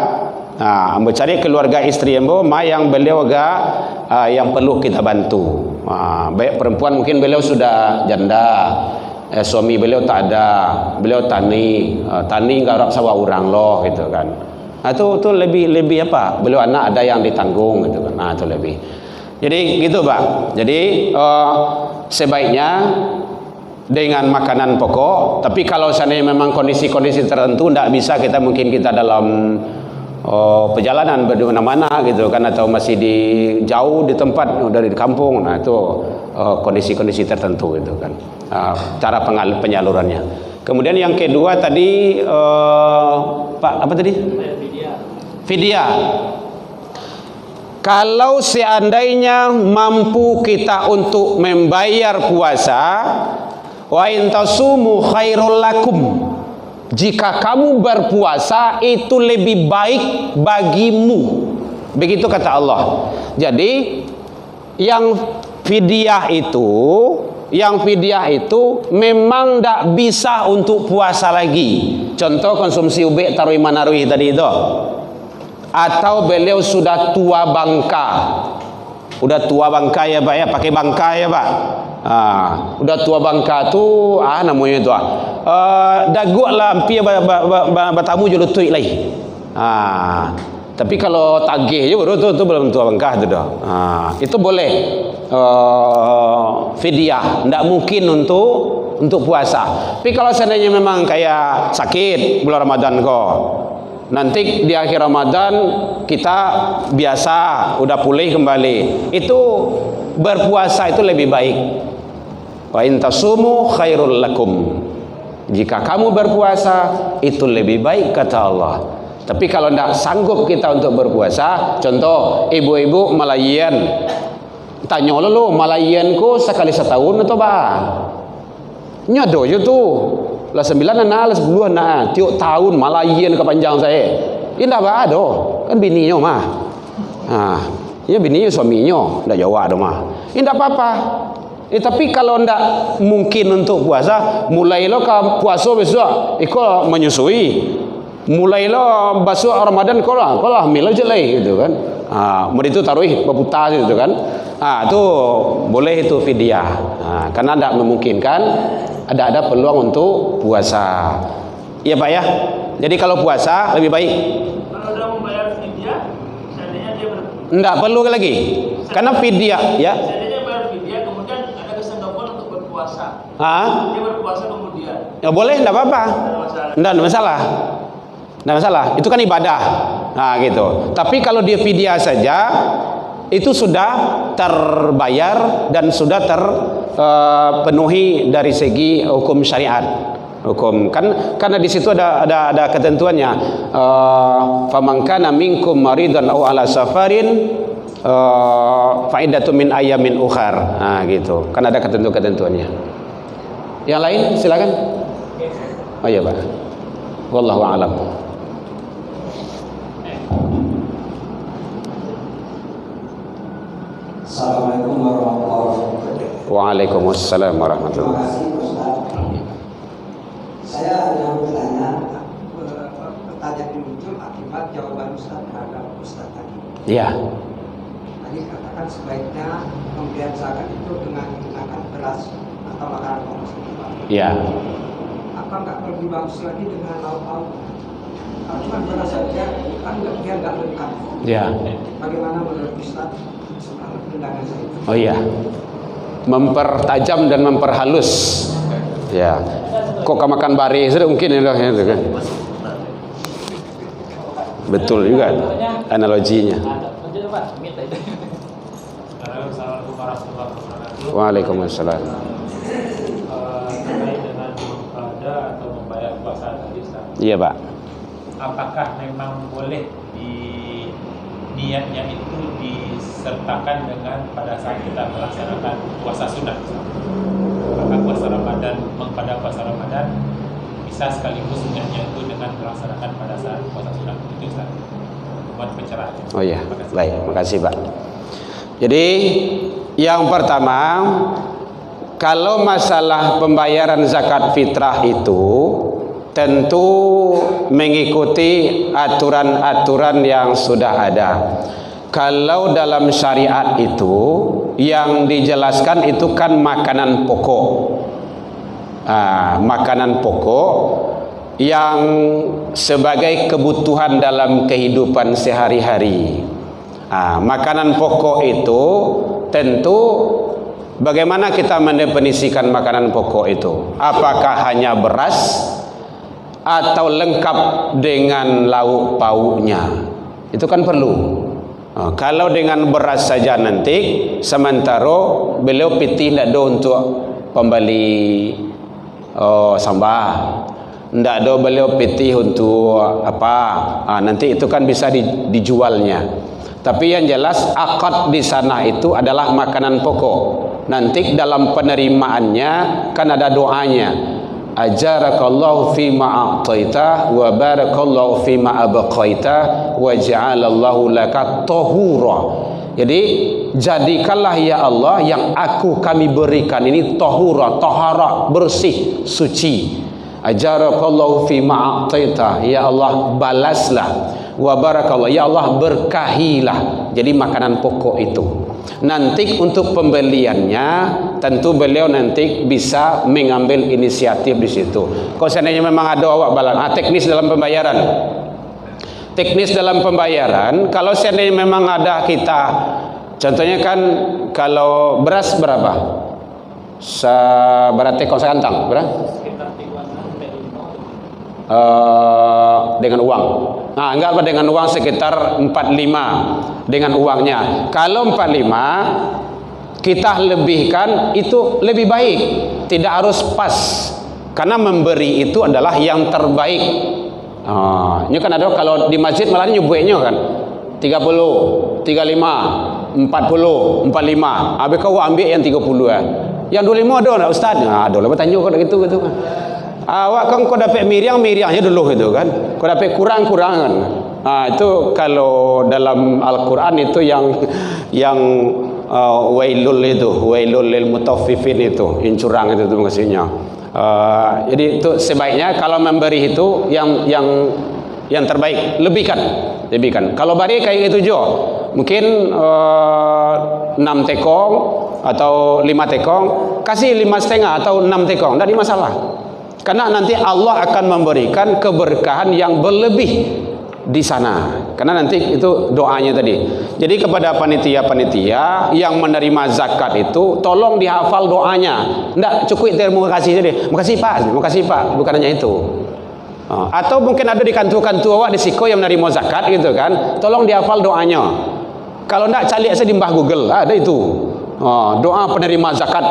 S3: Mencari keluarga istri yang beliau agak yang perlu kita bantu. Baik perempuan mungkin beliau sudah janda, suami beliau tak ada, beliau tani garap sawah orang loh gitu kan. Itu lebih apa? Beliau anak ada yang ditanggung gitu kan. Itu lebih. Jadi gitu Pak. Jadi sebaiknya dengan makanan pokok. Tapi kalau seandainya memang kondisi-kondisi tertentu tidak bisa mungkin kita dalam perjalanan mana-mana gitu kan, atau masih jauh di tempat dari kampung. Nah itu kondisi-kondisi tertentu itu kan cara penyalurannya. Kemudian yang kedua tadi Pak apa tadi? Fidyah. Kalau seandainya mampu kita untuk membayar puasa, wa in tasumu khairul lakum. Jika kamu berpuasa itu lebih baik bagimu. Begitu kata Allah. Jadi yang fidyah itu memang tidak bisa untuk puasa lagi. Contoh konsumsi ubek taruh manarwi tadi itu. Atau beliau sudah tua bangka. Udah tua bangka ya Pak ya, pakai bangka ya Pak. Udah tua bangka tu namanya tu daguk lah hampir bertamu je lutut lagi. Tapi kalau tagih je baru tu belum tua bangka tu dah. Itu boleh fidyah, ndak mungkin untuk puasa. Tapi kalau seandainya memang kayak sakit bulan Ramadan kok, nanti di akhir Ramadan kita biasa udah pulih kembali, itu berpuasa itu lebih baik. Wa in tasumu khairul lakum. Jika kamu berpuasa itu lebih baik kata Allah. Tapi kalau tidak sanggup kita untuk berpuasa, contoh ibu-ibu Malayan, tanya lalu Malayan ku sekali setahun atau apa? Nyado je tu. Lah 9 anak, lah 10 anak. Tiap tahun Malayan kepanjang saya. Indah ba ado. Kan bininya mah. Ya bininya suaminya, ndak jawab ado mah. Indah apa-apa. Tapi kalau ndak mungkin untuk puasa, mulailah ke puasa besok, ikut menyusui. Mulailah besok Ramadan kalau hamil aja lah gitu kan. Itu taruh berputar gitu kan. Itu boleh itu fidyah. Karena tidak memungkinkan, ada peluang untuk puasa. Iya Pak ya. Jadi kalau puasa lebih baik.
S5: Kalau sudah membayar fidyah, seandainya dia
S3: tidak perlu lagi. Karena fidyah ya.
S5: Seandainya bayar fidyah, kemudian ada kesanggupan untuk berpuasa. Dia berpuasa kemudian.
S3: Ya boleh, tidak apa-apa. Tidak ada masalah. Tidak masalah. Itu kan ibadah. Gitu. Tapi kalau dia fidyah saja, itu sudah terbayar dan sudah terpenuhi dari segi hukum syariat. Hukum kan karena di situ ada ketentuannya. Faman kana minkum maridan aw ala safarin faidatun min ayamin ukhar. Gitu. Kan ada ketentuannya. Yang lain silakan. Oh iya Pak. Wallahu a'lam.
S4: Assalamualaikum warahmatullahi wabarakatuh.
S3: Waalaikumsalam warahmatullahi wabarakatuh.
S4: Terima kasih Ustaz. Saya hanya bertanya, pertanyaan ini muncul akibat jawaban Ustaz terhadap Ustaz tadi.
S3: Iya.
S4: Tadi katakan sebaiknya pemberian zakat itu dengan menggunakan beras atau makanan pokok seperti.
S3: Iya.
S4: Apa nggak lebih bagus lagi dengan lauk-lauk? Kalau cuma beras saja kan dia nggak lengkap.
S3: Iya.
S4: Bagaimana menurut Ustaz?
S3: Oh iya, mempertajam dan memperhalus. Ya, kok makan bari sudah mungkin ya kan? betul juga analoginya.
S6: Assalamualaikum warahmatullahi wabarakatuh.
S3: Waalaikumsalam.
S6: Terkait dengan ibadah atau membayar puasa tadi, Ustaz.
S3: Iya, Pak.
S6: Apakah memang boleh di niatnya itu disertakan dengan pada saat kita melaksanakan puasa sunat? Apakah puasa Ramadan pada puasa Ramadan bisa sekaligus niatnya itu dengan melaksanakan pada saat puasa sunat? Itu Ustaz. Buat pencerahan.
S3: Oh iya, baik, makasih Pak. Jadi yang pertama, kalau masalah pembayaran zakat fitrah itu tentu mengikuti aturan-aturan yang sudah ada. Kalau dalam syariat itu yang dijelaskan itu kan makanan pokok. Makanan pokok yang sebagai kebutuhan dalam kehidupan sehari-hari. Makanan pokok itu tentu bagaimana kita mendefinisikan makanan pokok itu? Apakah hanya beras atau lengkap dengan lauk pauknya? Itu kan perlu. Kalau dengan beras saja nanti sementara beliau pitih tidak ada untuk pembeli sambal, tidak ada beliau pitih untuk apa, nanti itu kan bisa dijualnya. Tapi yang jelas akad di sana itu adalah makanan pokok. Nanti dalam penerimaannya kan ada doanya. Ajarakallahu fima a'taita wa barakallahu fima abqaita wa ja'alallahu laka tahura. Jadi jadikanlah ya Allah yang kami berikan ini tahura, tahara, bersih, suci. Ajarakallahu fima a'taita, ya Allah balaslah, wa barakallahu, ya Allah berkahilah. Jadi makanan pokok itu. Nanti untuk pembeliannya tentu beliau nanti bisa mengambil inisiatif di situ. Kalau seandainya memang ada awak balan, teknis dalam pembayaran. Teknis dalam pembayaran, kalau seandainya memang ada kita, contohnya kan kalau beras berapa? Berarti kalau sekantang berapa? Dengan uang. Anggaplah dengan uang sekitar 45 dengan uangnya. Kalau 45 kita lebihkan itu lebih baik, tidak harus pas. Karena memberi itu adalah yang terbaik. Ini kan ada kalau di masjid malah nyubuhnya kan 30, 35, 40, 45. Habis kau ambil yang 30 kan. Yang 25 ada enggak Ustaz? Ada lah bertanya kau gitu kan. Awak kan kau dapat miriangnya dulu gitu kan. Kau dapat kurang-kurangan. Itu kalau dalam Al-Quran itu yang wailul lil mutaffifin itu, yang curang itu maksudnya. Jadi itu sebaiknya kalau memberi itu yang terbaik, lebihkan. Kalau bari kayak gitu juga, mungkin 6 tekong atau 5 tekong, kasih 5,5 atau 6 tekong, tidak ada masalah. Karena nanti Allah akan memberikan keberkahan yang berlebih di sana. Karena nanti itu doanya tadi. Jadi kepada panitia-panitia yang menerima zakat itu tolong dihafal doanya. Enggak cukup terima kasih saja. Makasih Pak, bukan hanya itu. Atau mungkin ada di kantu-kantu awak di siko yang menerima zakat gitu kan. Tolong dihafal doanya. Kalau enggak cari aja di mbah Google, ada itu. Doa penerima zakat.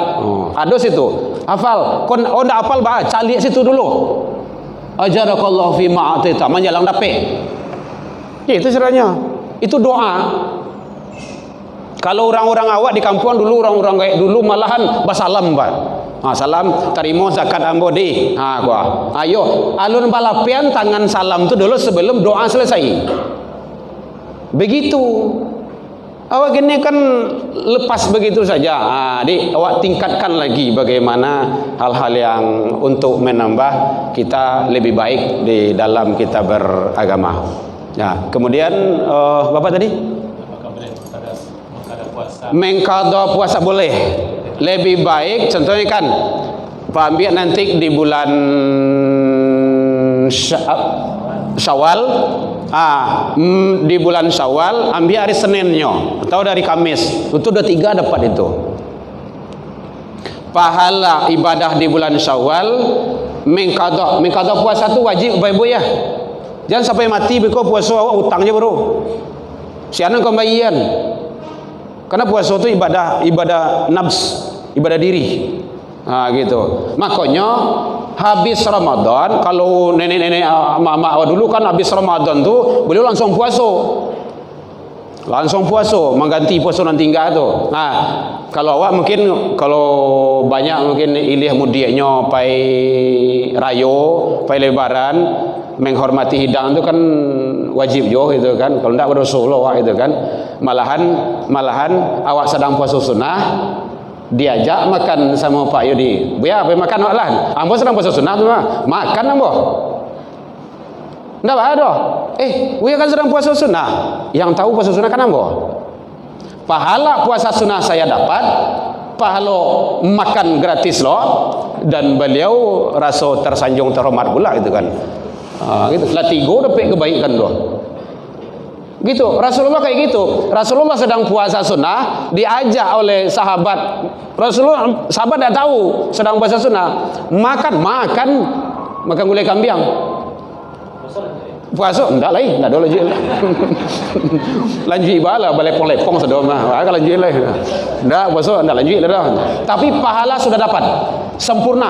S3: Ada situ. Hafal. Kau enggak hafal bah, cari situ dulu. Ajarakallahu fi ma'atita, menjalang dapet. Itu caranya. Itu doa. Kalau orang-orang awak di kampung dulu, orang-orang kayak dulu malahan basalam Pak. Salam, terima zakat ambo di. Gua. Ayo, alun balapian tangan salam tu dulu sebelum doa selesai. Begitu. Awak gini kan lepas begitu saja. Awak tingkatkan lagi bagaimana hal-hal yang untuk menambah kita lebih baik di dalam kita beragama. Kemudian Bapak tadi? Mengqadha puasa boleh. Lebih baik contohnya kan Pak ambil nanti di bulan Syawal. Di bulan Syawal ambil hari Seninnya atau dari Kamis, itu udah 3 dapat itu pahala ibadah di bulan Syawal. Mengqadha puasa tu wajib ibu ya. Jangan sampai mati beko puasa awak utang je bro. Sianan kembalian. Karena puasa itu ibadah nafs, ibadah diri. Gitu. Makanya habis Ramadan, kalau nenek-nenek mak awak dulu kan habis Ramadan tuh beliau langsung puasa. Langsung puasa, mengganti puasa nanti enggak tu. Kalau awak mungkin, kalau banyak mungkin ilih mudianya pai rayo, pai lebaran, menghormati hidang tu kan wajib jo gitu kan. Kalau enggak berdosa awak gitu kan. Malahan awak sedang puasa sunnah, diajak makan sama Pak Yudi. Buya, apa makan awak lah. Ambo sedang puasa sunnah tu mah. Makan ambo. Ndak ada. Buya kan sedang puasa sunnah. Yang tahu puasa sunnah kan ambo. Pahala puasa sunnah saya dapat, pahala makan gratis loh, dan beliau rasa tersanjung terhormat pula gitu kan. Gitu. Lah tiga dapat kebaikan doh. Gitu. Rasulullah kayak gitu. Rasulullah sedang puasa sunnah, diajak oleh sahabat. Sahabat tidak tahu sedang puasa sunnah. Makan gulai kambing. Puasa enggak lain, enggak ada lagi. Lanjut bala lepong sedom mah. Kalau lanjut lah. Enggak puasa enggak lanjut dah. Tapi pahala sudah dapat. Sempurna.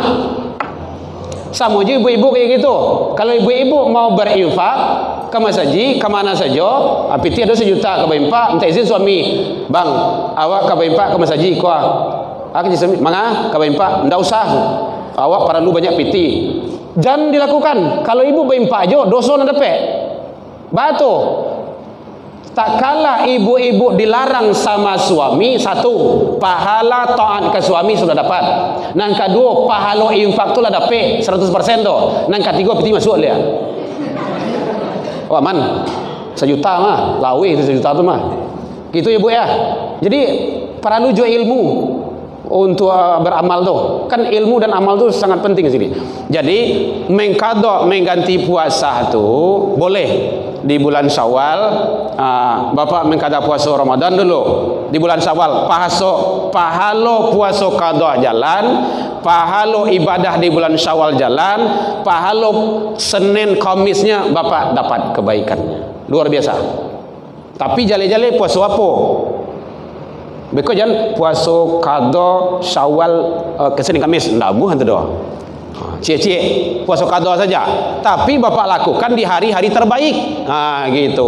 S3: Sama je ibu-ibu kayak gitu. Kalau ibu-ibu mau berinfak ke masjid, ke mana saja, piti ada 1 juta ke berinfak, minta izin suami. Bang, awak ke berinfak ke masjid ko. Aku jadi mangga ke berinfak, enggak usah. Awak perlu banyak piti. Jangan dilakukan. Kalau ibu berinfak aja dosa nak dapat. Batu. Tak kala ibu-ibu dilarang sama suami, satu, pahala taat ke suami sudah dapat. Nang kedua, pahala infak tu lah dapat 100% tu. Nang ketiga piti masuk dia. Wah man, 1 juta mah, lawe itu 1 juta tu mah. Gitu ya Bu ya. Jadi perlu jo ilmu untuk beramal tu. Kan ilmu dan amal tu sangat penting di sini. Jadi mengganti puasa tu boleh di bulan Syawal. Bapak mengkada puasa Ramadan dulu di bulan Syawal. Pahala puasa qada jalan, pahala ibadah di bulan Syawal jalan, pahala Senin Kamisnya Bapak dapat kebaikannya. Luar biasa. Tapi jale-jale puasa apa? Beko jangan puasa qada Syawal ke Senin Kamis ndak buh hantu doa. Cie-cie puasa qada saja. Tapi Bapak lakukan di hari-hari terbaik. Gitu.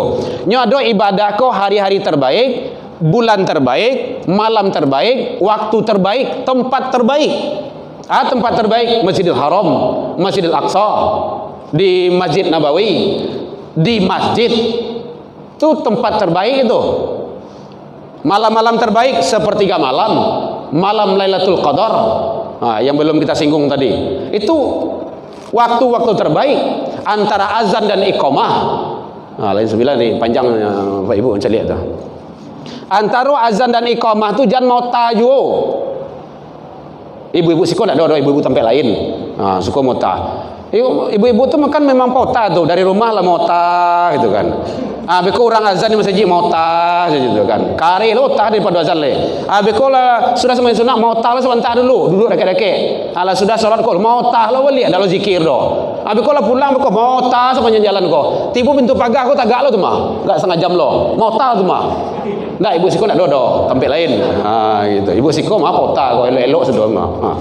S3: Nyo ada ibadah ko hari-hari terbaik, bulan terbaik, malam terbaik, waktu terbaik, tempat terbaik. Tempat terbaik Masjidil Haram, Masjidil Aqsa, di Masjid Nabawi, di masjid. Itu tempat terbaik itu. Malam-malam terbaik sepertiga malam, malam Lailatul Qadar, yang belum kita singgung tadi. Itu waktu-waktu terbaik antara azan dan iqamah. Lain sembilan nih panjang Pak Ibu bisa lihat tuh. Antara azan dan iqamah tu jangan mau tajo. Ibu-ibu siko tak ada ibu-ibu tempat lain. Suka mau ta. Ibu-ibu tu makan memang pota tu dari rumah lah mau ta gitu kan. Beko orang azan di masjid mau ta gitu kan. Kari lo ta daripada azan le. Beko lah sudah sembah sunat mau ta lah sebentar dulu dekat-dekat. Ala sudah solat kau mau ta lah wali ada lo zikir do. Beko lah pulang beko mau ta sepanjang jalan kau. Tiba pintu pagar kau tagak lo tu mah. Enggak setengah jam lo. Mau ta tu mah. Enggak ibu siko nak dodo tempat lain. Gitu. Ibu siko mah kota kau elok-elok sedom mah.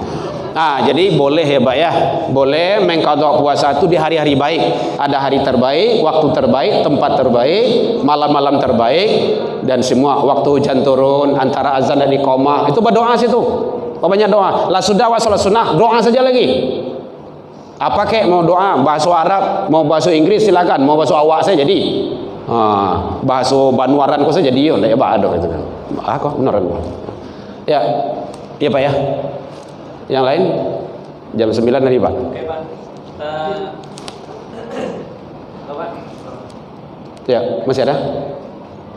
S3: Jadi boleh ya Pak ya. Boleh mengqadha puasa itu di hari-hari baik. Ada hari terbaik, waktu terbaik, tempat terbaik, malam-malam terbaik, dan semua waktu hujan turun antara azan dan iqamah. Itu berdoa situ. Banyak doa. Lah sudah wa salat sunnah, doa saja lagi. Apa kek mau doa bahasa Arab, mau bahasa Inggris silakan, mau bahasa awak saya jadi. Bahasa Banuaran kok saya jadi yo ndak ya Pak ada itu kan. Kok beneran. Ya. Iya Pak ya. Yang lain jam 9 tadi Pak.
S1: Oke Pak. Bapak.
S3: Ya, masih ada?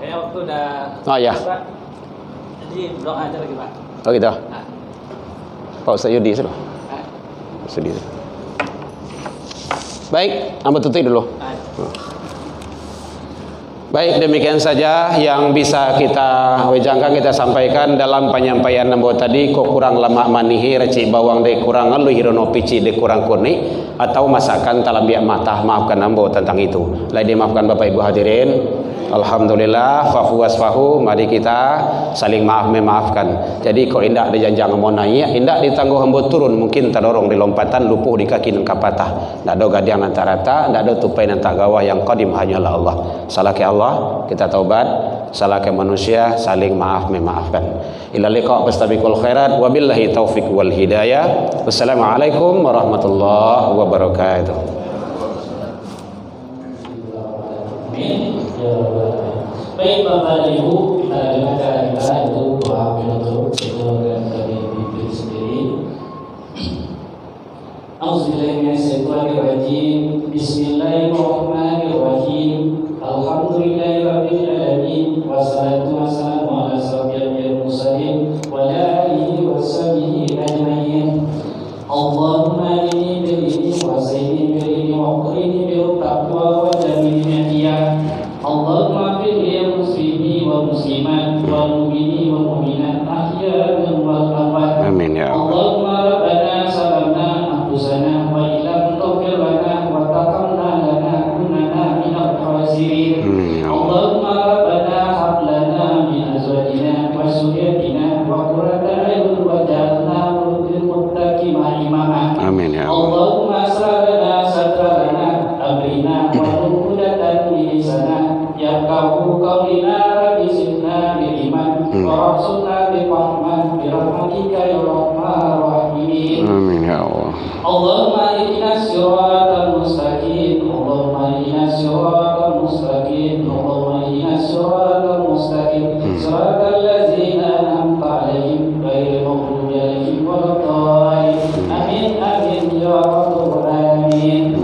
S1: Kayaknya waktu udah.
S3: Oh ya.
S1: Pak. Jadi doa aja lagi Pak.
S3: Oh gitu. Pak Ustaz Yudi sudah. Sedih. Baik, ambil tutup dulu. Baik, demikian saja yang bisa kita wejangkan, kita sampaikan dalam penyampaian nembo tadi. Kok kurang lemak manihi reci bawang de kurang ngeluh hirono pici de kurang kuni atau masakan talambiak matah, maafkan nembo tentang itu. Lai dimaafkan Bapak Ibu hadirin. Alhamdulillah, fafu wasfahu, mari kita saling maaf memaafkan. Jadi kok indak dijanjang mau naik, indak ditangguh hembut turun, mungkin terdorong di lompatan, lupuh di kaki nengkap patah. Ndak ada gadiang nanti rata, ndak ada tupai nanti gawah, yang qadim hanyalah Allah. Salah ke Allah, kita taubat. Salah ke manusia, saling maaf memaafkan. Ila liqa fastabiqul khairat, wabillahi taufiq wal hidayah. Wassalamualaikum warahmatullahi wabarakatuh.
S2: Baik Bapak dan Ibu, kita dengan cara kita itu doa penutup itu dari diri sendiri. Auzubillahiminasyaitonirrajim. Bismillahirrahmanirrahim. Alhamdulillahirabbil wassalatu wassalamu ala asyrofil mursalin wa ala alihi washabihi ajmain. Allahumma inni bil ilmi wa sayyidini bil ilmi wa qrini bil taqwa wa jamilni ya. Allahumma fil muslimin wal muslimat wal mu'minin wal mu'minat ahya'an wal amwat.
S3: Amin ya Allah.
S2: Allahumma rabbana salamna anfusana wa illam taghfir lana wa tarhamna lanakunanna minal khasirin. Allahumma rabbana hab lana min azwajina wa dhurriyyatina wa qurrata a'yun waj'alna lil muttaqina imama.
S3: Amin ya Allah.
S2: Allahumma salana satrana amrina wa nuqudatan lisana yaqahu qawlina rabbi zidna bil iman wa rasulna bil rahman bi rahmatika ya rahman rahimin.
S3: Amin ya Allah.
S2: Allahumma ihdinas siratal mustaqim. Allahumma ihdinas siratal mustaqim. Allahumma ihdinas siratal mustaqim. Siratal ladzina an'amta 'alaihim ghairil maghdubi 'alaihim waladdallin. Amin amin ya rabbal alamin.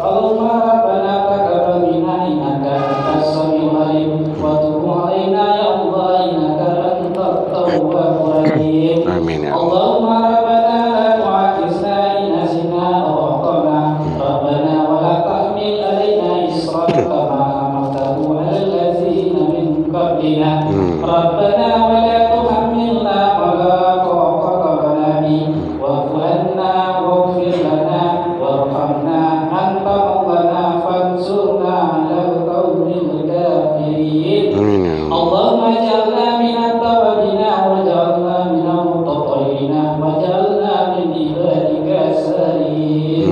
S2: Allahumma rabbana taqabbal minna innaka antas samiul alim wa tub 'alaina ya Allah innaka antat tawwabur rahim.
S3: Amin ya Allah.
S2: Allahumma rabbana la tu'akhizna in nasina aw akhtana. Rabbana wa la tahmil 'alaina isran kama hamaltahu 'alal ladzina min qablina. Rabbana wa la tuhammilna ma la taqata lana bihi wa'fu 'anna waghfir lana warhamna anta maulana fansurna 'alal qawmil kafirin.
S3: Amin ya Allah.
S2: Allahumma ij'alna minat tawabina waj'alna minal mutatahhirina waj'alna min ibadika salihin.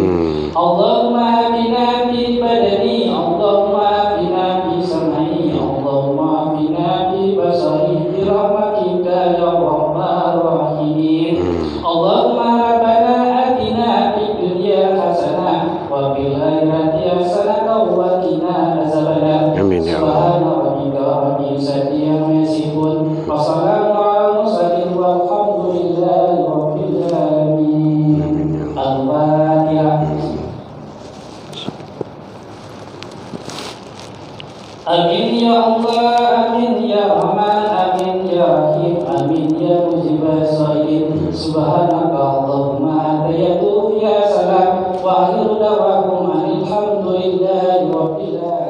S2: Allahumma afina fi badani, Allahumma afina fi sam'i, Allahumma afina fi basari bi rahmatika ya rahman rahim. Allahumma rabbana atina fid dunya hasanah wa fil akhirati hasanah wa qina azabannar.
S3: Amin ya Allah.
S2: Subhana rabbika rabbil izzati amma yasifun wa salamun alal mursalin walhamdulillahi rabbil alamin. Al-Fatihah. Amin ya Allah, amin ya Rahman, amin ya Rahim, amin ya mujibas sa'ilin. Subhanaka Allahumma ya salam wa akhiru da'wakum alhamdulillahi rabbil alamin.